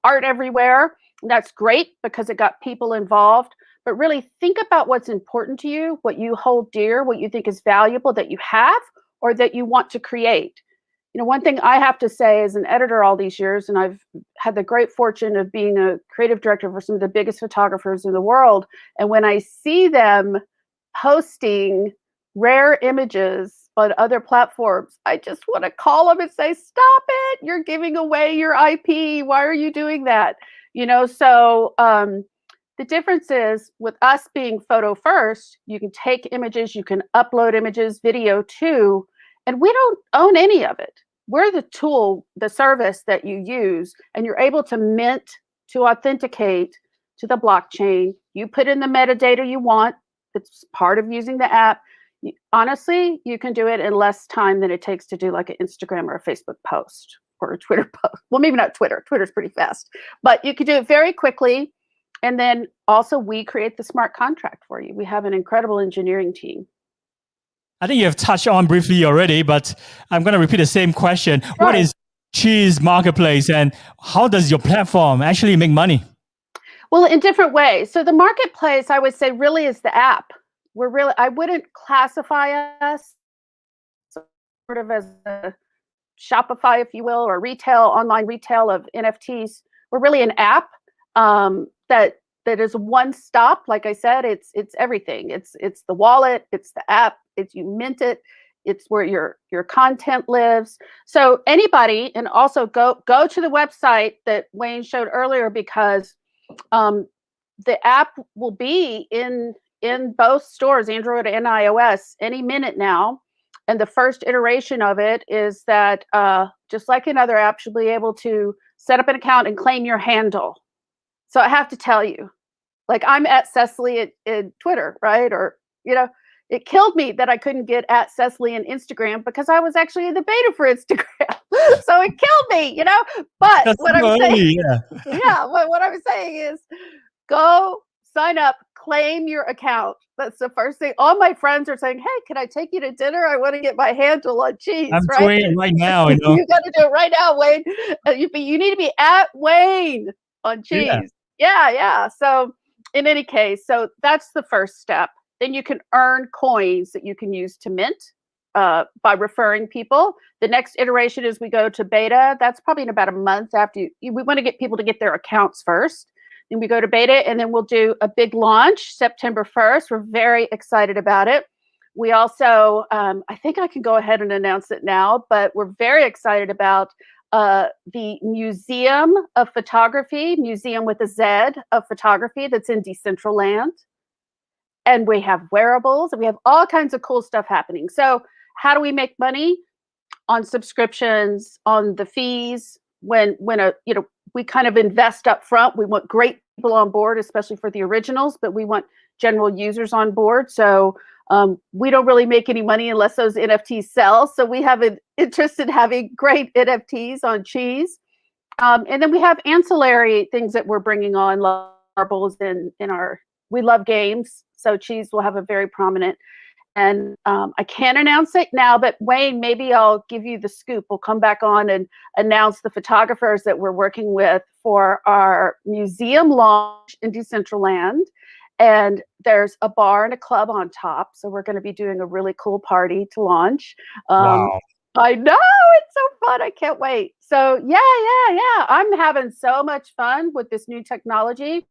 art everywhere. And that's great because it got people involved. But really think about what's important to you, what you hold dear, what you think is valuable that you have. or that you want to create. One thing I have to say as an editor all these years, and I've had the great fortune of being a creative director for some of the biggest photographers in the world. And when I see them posting rare images on other platforms, I just want to call them and say, stop it. You're giving away your IP. Why are you doing that? So the difference is with us being photo first, you can take images, you can upload images, video too, and we don't own any of it. We're the tool, the service that you use, and you're able to mint, to authenticate to the blockchain. You put in the metadata you want. It's part of using the app. Honestly, you can do it in less time than it takes to do like an Instagram or a Facebook post or a Twitter post. Well, maybe not Twitter. Twitter's pretty fast, but you can do it very quickly. And then also we create the smart contract for you. We have an incredible engineering team. I think you have touched on briefly already, but I'm going to repeat the same question. Sure. What is Cheeze Marketplace and how does your platform actually make money? Well, in different ways. So the marketplace, I would say, really is the app. I wouldn't classify us sort of as a Shopify, if you will, or online retail of NFTs. We're really an app that is one stop. Like I said, it's everything. It's the wallet, it's the app, it's you mint it, it's where your content lives. So anybody, and also go to the website that Wayne showed earlier, because the app will be in both stores, Android and iOS, any minute now. And the first iteration of it is that just like another app, you'll be able to set up an account and claim your handle. So I have to tell you, like I'm at Ceslie in Twitter, right? Or, it killed me that I couldn't get at Ceslie in Instagram because I was actually in the beta for Instagram. So it killed me, But that's what I'm saying, yeah. What I'm saying is go sign up, claim your account. That's the first thing. All my friends are saying, hey, can I take you to dinner? I want to get my handle on Cheeze. I'm doing it right now. You got to do it right now, Wayne. You need to be at Wayne on Cheeze. Yeah. So in any case, so that's the first step. Then you can earn coins that you can use to mint by referring people. The next iteration is we go to beta. That's probably in about a month after we want to get people to get their accounts first. Then we go to beta, and then we'll do a big launch September 1st. We're very excited about it. We also, I think I can go ahead and announce it now, but we're very excited about the Museum of Photography, Museum with a Z of Photography, that's in Decentraland. And we have wearables, and we have all kinds of cool stuff happening. So how do we make money? On subscriptions, on the fees. When we kind of invest up front. We want great people on board, especially for the originals, but we want general users on board. So we don't really make any money unless those NFTs sell. So we have an interest in having great NFTs on Cheeze. And then we have ancillary things that we're bringing on, marbles we love games. So Cheeze will have a very prominent, and I can't announce it now, but Wayne, maybe I'll give you the scoop. We'll come back on and announce the photographers that we're working with for our museum launch in Decentraland. And there's a bar and a club on top. So we're going to be doing a really cool party to launch. Wow. I know, it's so fun. I can't wait. So yeah. I'm having so much fun with this new technology.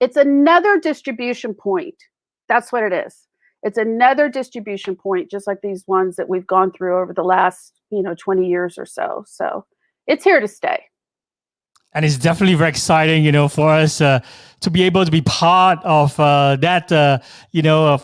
It's another distribution point. That's what it is. It's another distribution point, just like these ones that we've gone through over the last, 20 years or so. So it's here to stay. And it's definitely very exciting, for us to be able to be part of that,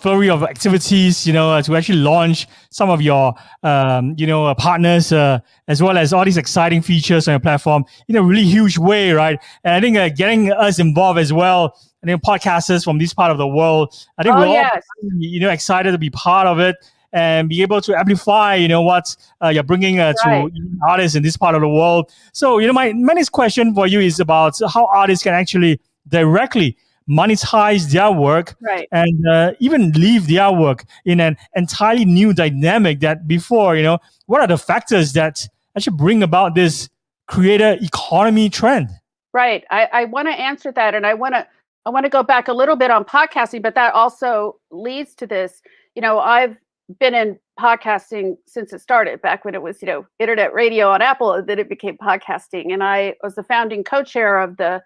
flurry of activities, to actually launch some of your, partners, as well as all these exciting features on your platform in a really huge way, right? And I think getting us involved as well, and then podcasters from this part of the world, I think we're all, excited to be part of it and be able to amplify, what you're bringing to artists in this part of the world. So, my next question for you is about how artists can actually directly monetize their work and even leave their work in an entirely new dynamic that before, what are the factors that actually bring about this creator economy trend? Right. I want to answer that. And I want to go back a little bit on podcasting, but that also leads to this. I've been in podcasting since it started, back when it was, internet radio on Apple, and then it became podcasting. And I was the founding co-chair of the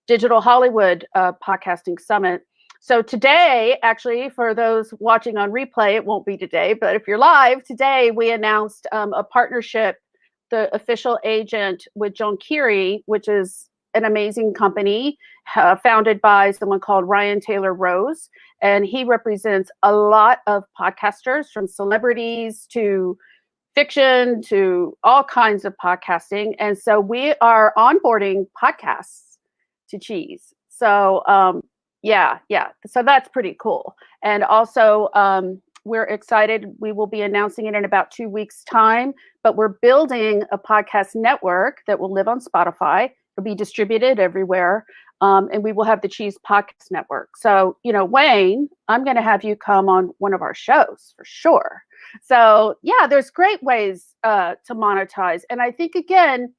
Digital Hollywood Podcasting Summit. So today, actually, for those watching on replay, it won't be today, but if you're live today, we announced a partnership, the official agent with John Keary, which is an amazing company founded by someone called Ryan Taylor Rose. And he represents a lot of podcasters, from celebrities to fiction to all kinds of podcasting. And so we are onboarding podcasts to Cheeze. So yeah. So that's pretty cool. And also we're excited. We will be announcing it in about 2 weeks' time, but we're building a podcast network that will live on Spotify. It'll be distributed everywhere. And we will have the Cheeze Podcast Network. So, Wayne, I'm going to have you come on one of our shows for sure. So, yeah, there's great ways to monetize. And I think, again,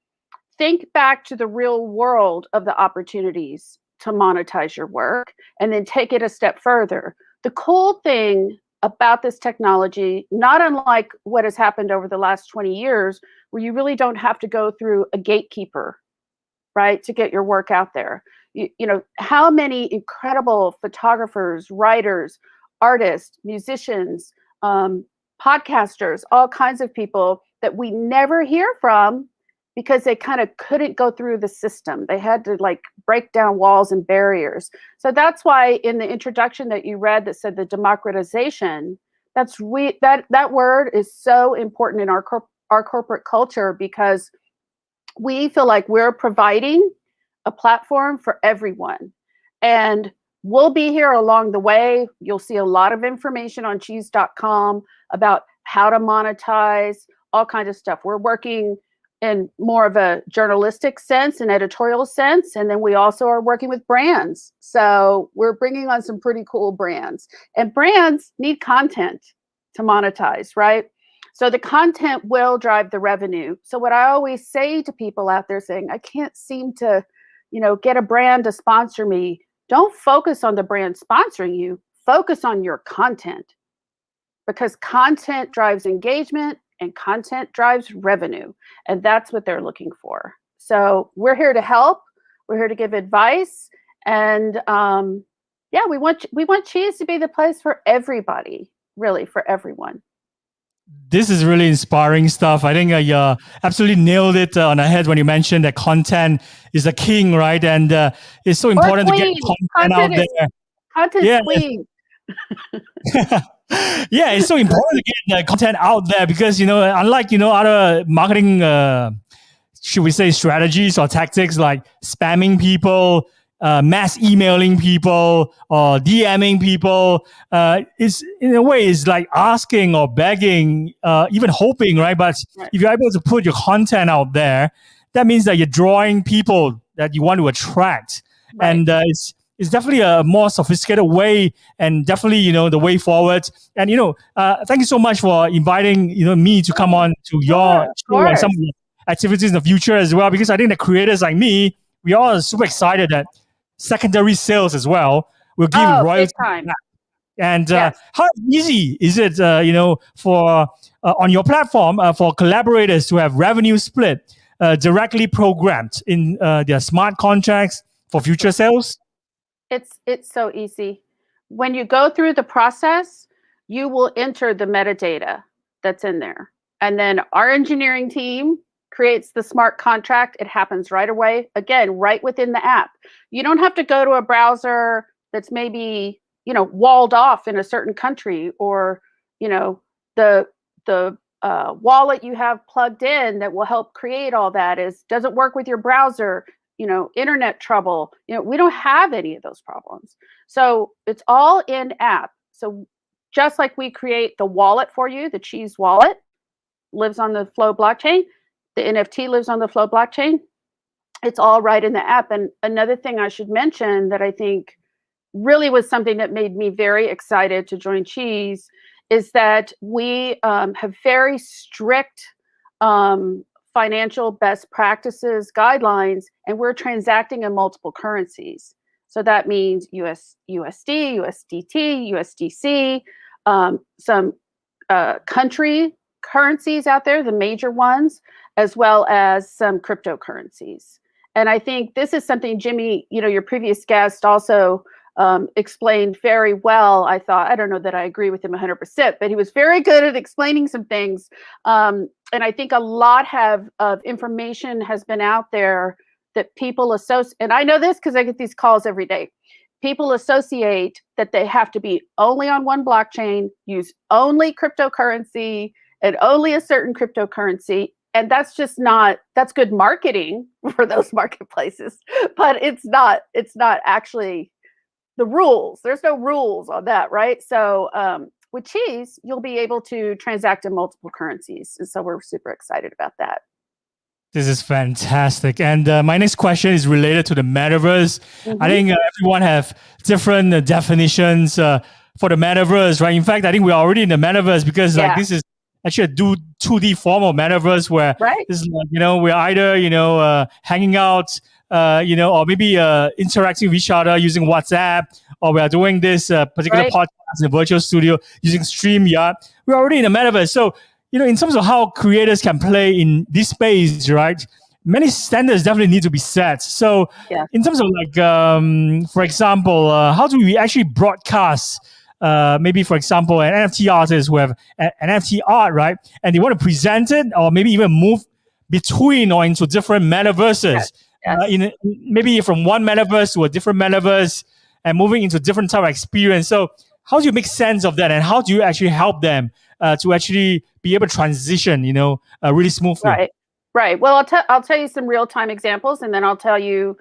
think back to the real world of the opportunities to monetize your work, and then take it a step further. The cool thing about this technology, not unlike what has happened over the last 20 years, where you really don't have to go through a gatekeeper, right, to get your work out there. How many incredible photographers, writers, artists, musicians, podcasters, all kinds of people that we never hear from because they kind of couldn't go through the system. They had to break down walls and barriers. So that's why in the introduction that you read that said the democratization, that word is so important in our corporate culture, because we feel like we're providing a platform for everyone. And we'll be here along the way. You'll see a lot of information on cheeze.com about how to monetize, all kinds of stuff. We're working in more of a journalistic sense and editorial sense. And then we also are working with brands. So we're bringing on some pretty cool brands. And brands need content to monetize, right? So the content will drive the revenue. So what I always say to people out there saying, I can't seem to, get a brand to sponsor me. Don't focus on the brand sponsoring you. Focus on your content, because content drives engagement and content drives revenue. And that's what they're looking for. So we're here to help. We're here to give advice. And we want Cheeze to be the place for everybody, really, for everyone. This is really inspiring stuff. I think you absolutely nailed it on the head when you mentioned that content is a king, right? And it's so important to get content out there. Content's queen. Yeah, it's so important to get the content out there, because, unlike, other marketing, should we say, strategies or tactics like spamming people, mass emailing people, or DMing people, is in a way is like asking or begging, even hoping, right? But if you're able to put your content out there, that means that you're drawing people that you want to attract, and it's definitely a more sophisticated way, and definitely the way forward. And thank you so much for inviting me to come on to your show and some of the activities in the future as well, because I think the creators like me, we all are super excited that secondary sales as well will give royalty. And how easy is it, for on your platform for collaborators to have revenue split directly programmed in their smart contracts for future sales? It's so easy. When you go through the process, you will enter the metadata that's in there. And then our engineering team creates the smart contract. It happens right away. Again, right within the app. You don't have to go to a browser that's maybe, walled off in a certain country, or, the wallet you have plugged in that will help create all that doesn't work with your browser, internet trouble. We don't have any of those problems. So it's all in app. So just like we create the wallet for you, the Cheeze wallet lives on the Flow blockchain. The NFT lives on the Flow blockchain. It's all right in the app. And another thing I should mention that I think really was something that made me very excited to join Cheeze is that we have very strict financial best practices guidelines, and we're transacting in multiple currencies. So that means USD, USDT, USDC, some country currencies out there, the major ones, as well as some cryptocurrencies. And I think this is something Jimmy, your previous guest also explained very well. I don't know that I agree with him 100%, but he was very good at explaining some things. And I think a lot of information has been out there that people associate, and I know this because I get these calls every day. People associate that they have to be only on one blockchain, use only cryptocurrency, and only a certain cryptocurrency. And that's good marketing for those marketplaces, but it's not actually the rules. There's no rules on that, right? So with Cheeze, you'll be able to transact in multiple currencies. And so we're super excited about that. This is fantastic. And my next question is related to the metaverse. I think everyone have different definitions for the metaverse, right? In fact, I think we're already in the metaverse because this is actually a 2D form of metaverse where this is we're either, hanging out, or maybe interacting with each other using WhatsApp, or we are doing this particular podcast in a virtual studio using StreamYard. We're already in the metaverse. So, in terms of how creators can play in this space, right? Many standards definitely need to be set. So in terms of for example, how do we actually broadcast maybe, for example, an NFT artist who have an NFT art, right? And they want to present it or maybe even move between or into different metaverses. Maybe from one metaverse to a different metaverse and moving into different type of experience. So how do you make sense of that? And how do you actually help them to actually be able to transition, really smoothly? Right. Well, I'll tell you some real-time examples, and then I'll tell you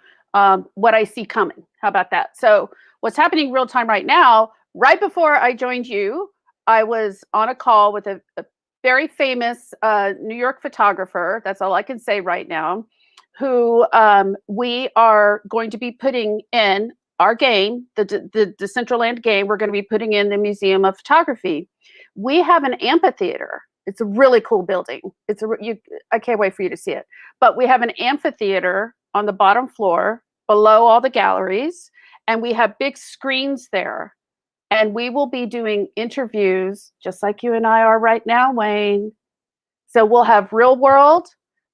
what I see coming. How about that? So what's happening real time right now, right before I joined you, I was on a call with a very famous New York photographer. That's all I can say right now, who we are going to be putting in our game, the Decentraland game. We're going to be putting in the Museum of Photography. We have an amphitheater. It's a really cool building. I can't wait for you to see it. But we have an amphitheater on the bottom floor below all the galleries, and we have big screens there. And we will be doing interviews just like you and I are right now, Wayne. So we'll have real world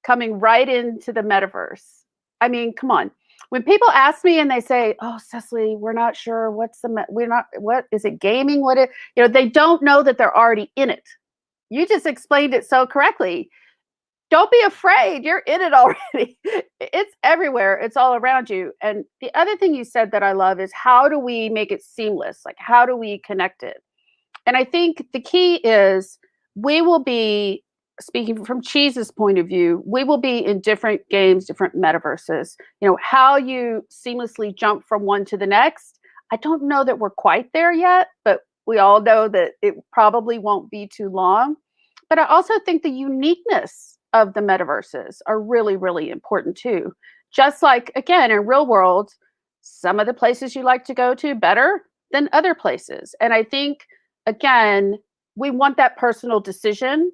coming right into the metaverse. I mean, come on. When people ask me and they say, "Oh, Ceslie, we're not sure what is it gaming? They don't know that they're already in it. You just explained it so correctly. Don't be afraid. You're in it already. It's everywhere. It's all around you." And the other thing you said that I love is, how do we make it seamless? Like, how do we connect it? And I think the key is we will be, speaking from Cheeze's point of view, we will be in different games, different metaverses. How you seamlessly jump from one to the next. I don't know that we're quite there yet, but we all know that it probably won't be too long. But I also think the uniqueness of the metaverses are really, really important too. Just like, again, in real world, some of the places you like to go to better than other places. And I think, again, we want that personal decision.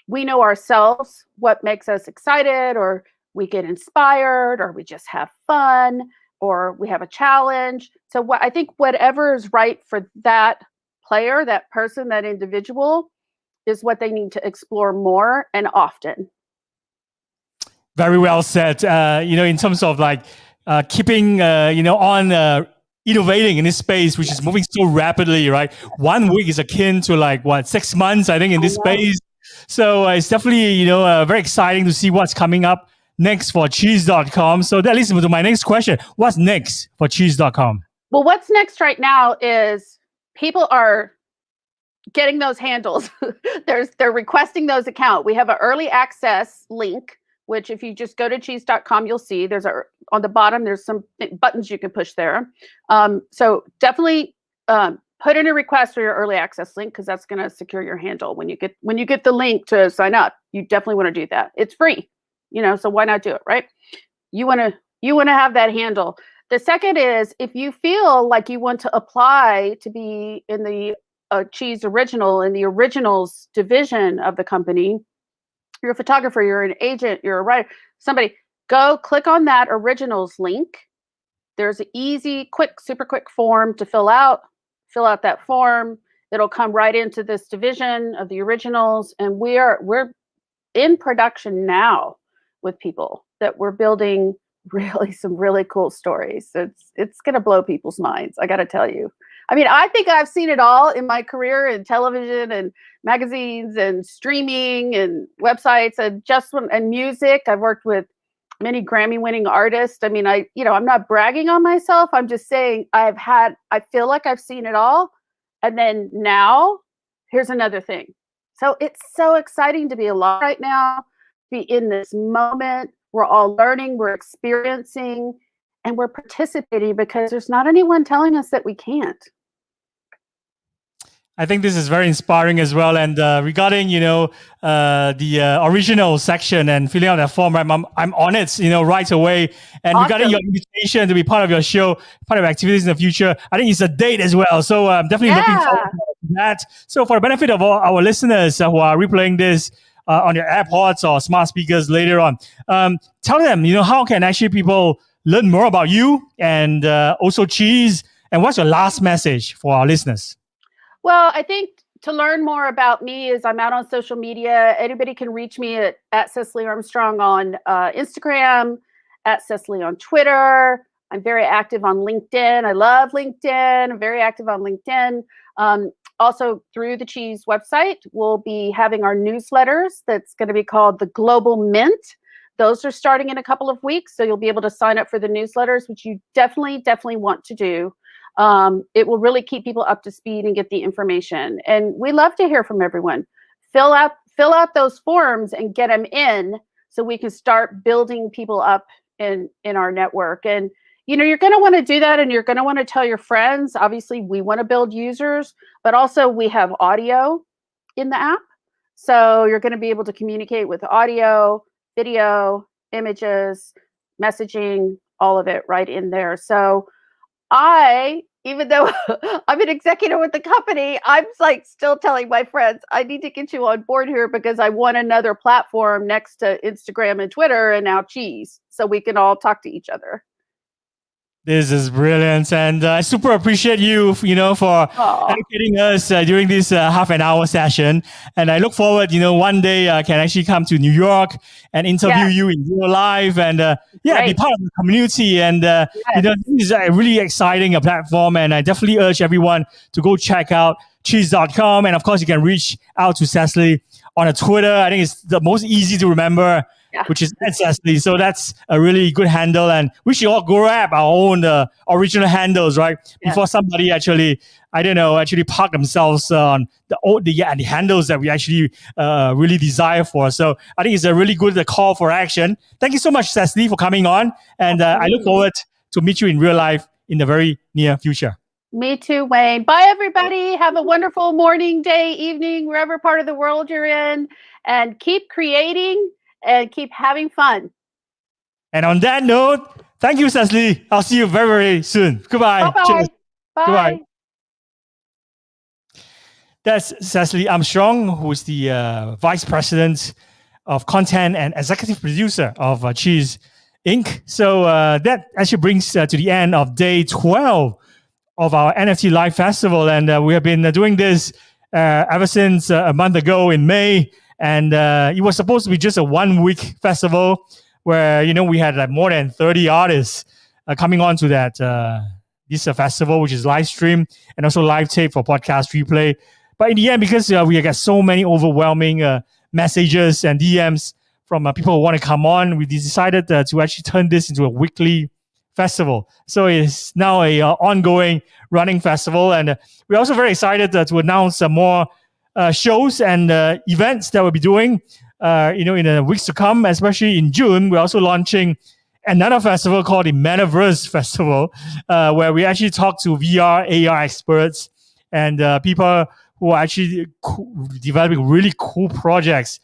We know ourselves what makes us excited, or we get inspired, or we just have fun, or we have a challenge. So I think whatever is right for that player, that person, that individual is what they need to explore more and often. Very well said. In terms of keeping, on innovating in this space, which is moving so rapidly, right? 1 week is akin to 6 months, I think, in this space. So it's definitely, very exciting to see what's coming up next for Cheeze.com. So that leads me to my next question. What's next for Cheeze.com? Well, what's next right now is people are getting those handles. They're requesting those accounts. We have an early access link, which if you just go to Cheeze.com, you'll see on the bottom, there's some buttons you can push there. So definitely put in a request for your early access link, because that's going to secure your handle. When you get the link to sign up, you definitely want to do that. It's free, so why not do it, right? You want to have that handle. The second is, if you feel like you want to apply to be in the Cheeze Original, in the Originals division of the company, you're a photographer, you're an agent, you're a writer, somebody, go click on that Originals link. There's an easy, super quick form to fill out that form. that'll come right into this division of the originals, and we're in production now with people that we're building really some really cool stories. So it's going to blow people's minds. I got to tell you. I mean, I think I've seen it all in my career in television and magazines and streaming and websites and music. I've worked with many Grammy-winning artists. I mean, I'm not bragging on myself. I'm just saying I feel like I've seen it all. And then now, here's another thing. So it's so exciting to be alive right now, be in this moment. We're all learning, we're experiencing, and we're participating because there's not anyone telling us that we can't. I think this is very inspiring as well. And regarding, the original section and filling out that form, right, I'm on it, right away. And Awesome. Regarding your invitation to be part of your show, part of activities in the future, I think it's a date as well. So I'm definitely looking forward to that. So for the benefit of all our listeners who are replaying this on your AirPods or smart speakers later on, tell them, how can actually people learn more about you and also Cheeze? And what's your last message for our listeners? Well, I think to learn more about me is I'm out on social media. Anybody can reach me at Ceslie Armstrong on Instagram, at Ceslie on Twitter. I'm very active on LinkedIn. I love LinkedIn. I'm very active on LinkedIn. Also, through the Cheeze website, we'll be having our newsletters that's going to be called the Global Mint. Those are starting in a couple of weeks, so you'll be able to sign up for the newsletters, which you definitely want to do. It will really keep people up to speed and get the information. And we love to hear from everyone. Fill out those forms and get them in so we can start building people up in our network. And, you're going to want to do that, and you're going to want to tell your friends. Obviously, we want to build users, but also we have audio in the app. So you're going to be able to communicate with audio, video, images, messaging, all of it right in there. So even though I'm an executive with the company, I'm still telling my friends, I need to get you on board here because I want another platform next to Instagram and Twitter and now Cheeze, so we can all talk to each other. This is brilliant, and I super appreciate you, for educating us during this half an hour session. And I look forward, one day I can actually come to New York and interview you in real life, and be part of the community. And this is a really exciting platform, and I definitely urge everyone to go check out Cheeze.com. And of course, you can reach out to Ceslie on a Twitter. I think it's the most easy to remember. Which is Ceslie. So that's a really good handle, and we should all grab our own original handles, right? Before somebody actually park themselves on the handles that we actually really desire for. So I think it's a really good call for action. Thank you so much, Ceslie, for coming on, and I look forward to meet you in real life in the very near future. Me too, Wayne. Bye, everybody. Have a wonderful morning, day, evening, wherever part of the world you're in, and keep creating and keep having fun. And on that note, thank you, Ceslie. I'll see you very, very soon. Goodbye. Bye-bye. Cheers. Bye. Goodbye. That's Ceslie Armstrong, who's the Vice President of Content and Executive Producer of Cheeze Inc. So that actually brings to the end of day 12 of our NFT Live Festival. And we have been doing this ever since a month ago in May. And it was supposed to be just a 1 week festival where, we had more than 30 artists coming on to that this festival, which is live stream and also live tape for podcast replay. But in the end, because we get so many overwhelming messages and DMs from people who want to come on, we decided to actually turn this into a weekly festival. So it's now a ongoing running festival. And we're also very excited to announce more shows and events that we'll be doing, in the weeks to come, especially in June. We're also launching another festival called the Metaverse Festival, where we actually talk to VR, AR experts and people who are actually developing really cool projects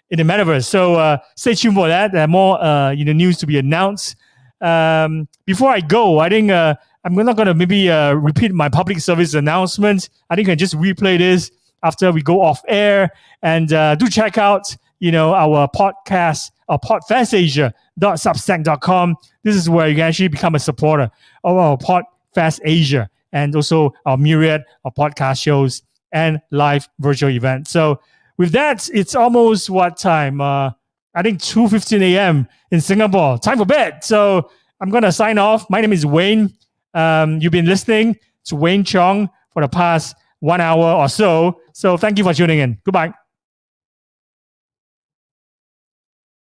in the metaverse. So stay tuned for that. More news to be announced. Before I go, I think I'm not going to maybe repeat my public service announcement. I think I can just replay this after we go off air, and do check out our podcast, PodFest Asia.substack.com. This is where you can actually become a supporter of our PodFest Asia and also our myriad of podcast shows and live virtual events. So with that, it's almost what time? I think 2:15 a.m. in Singapore. Time for bed. So I'm going to sign off. My name is Wayne. You've been listening to Wayne Chong for the past 1 hour or so. So thank you for tuning in. Goodbye.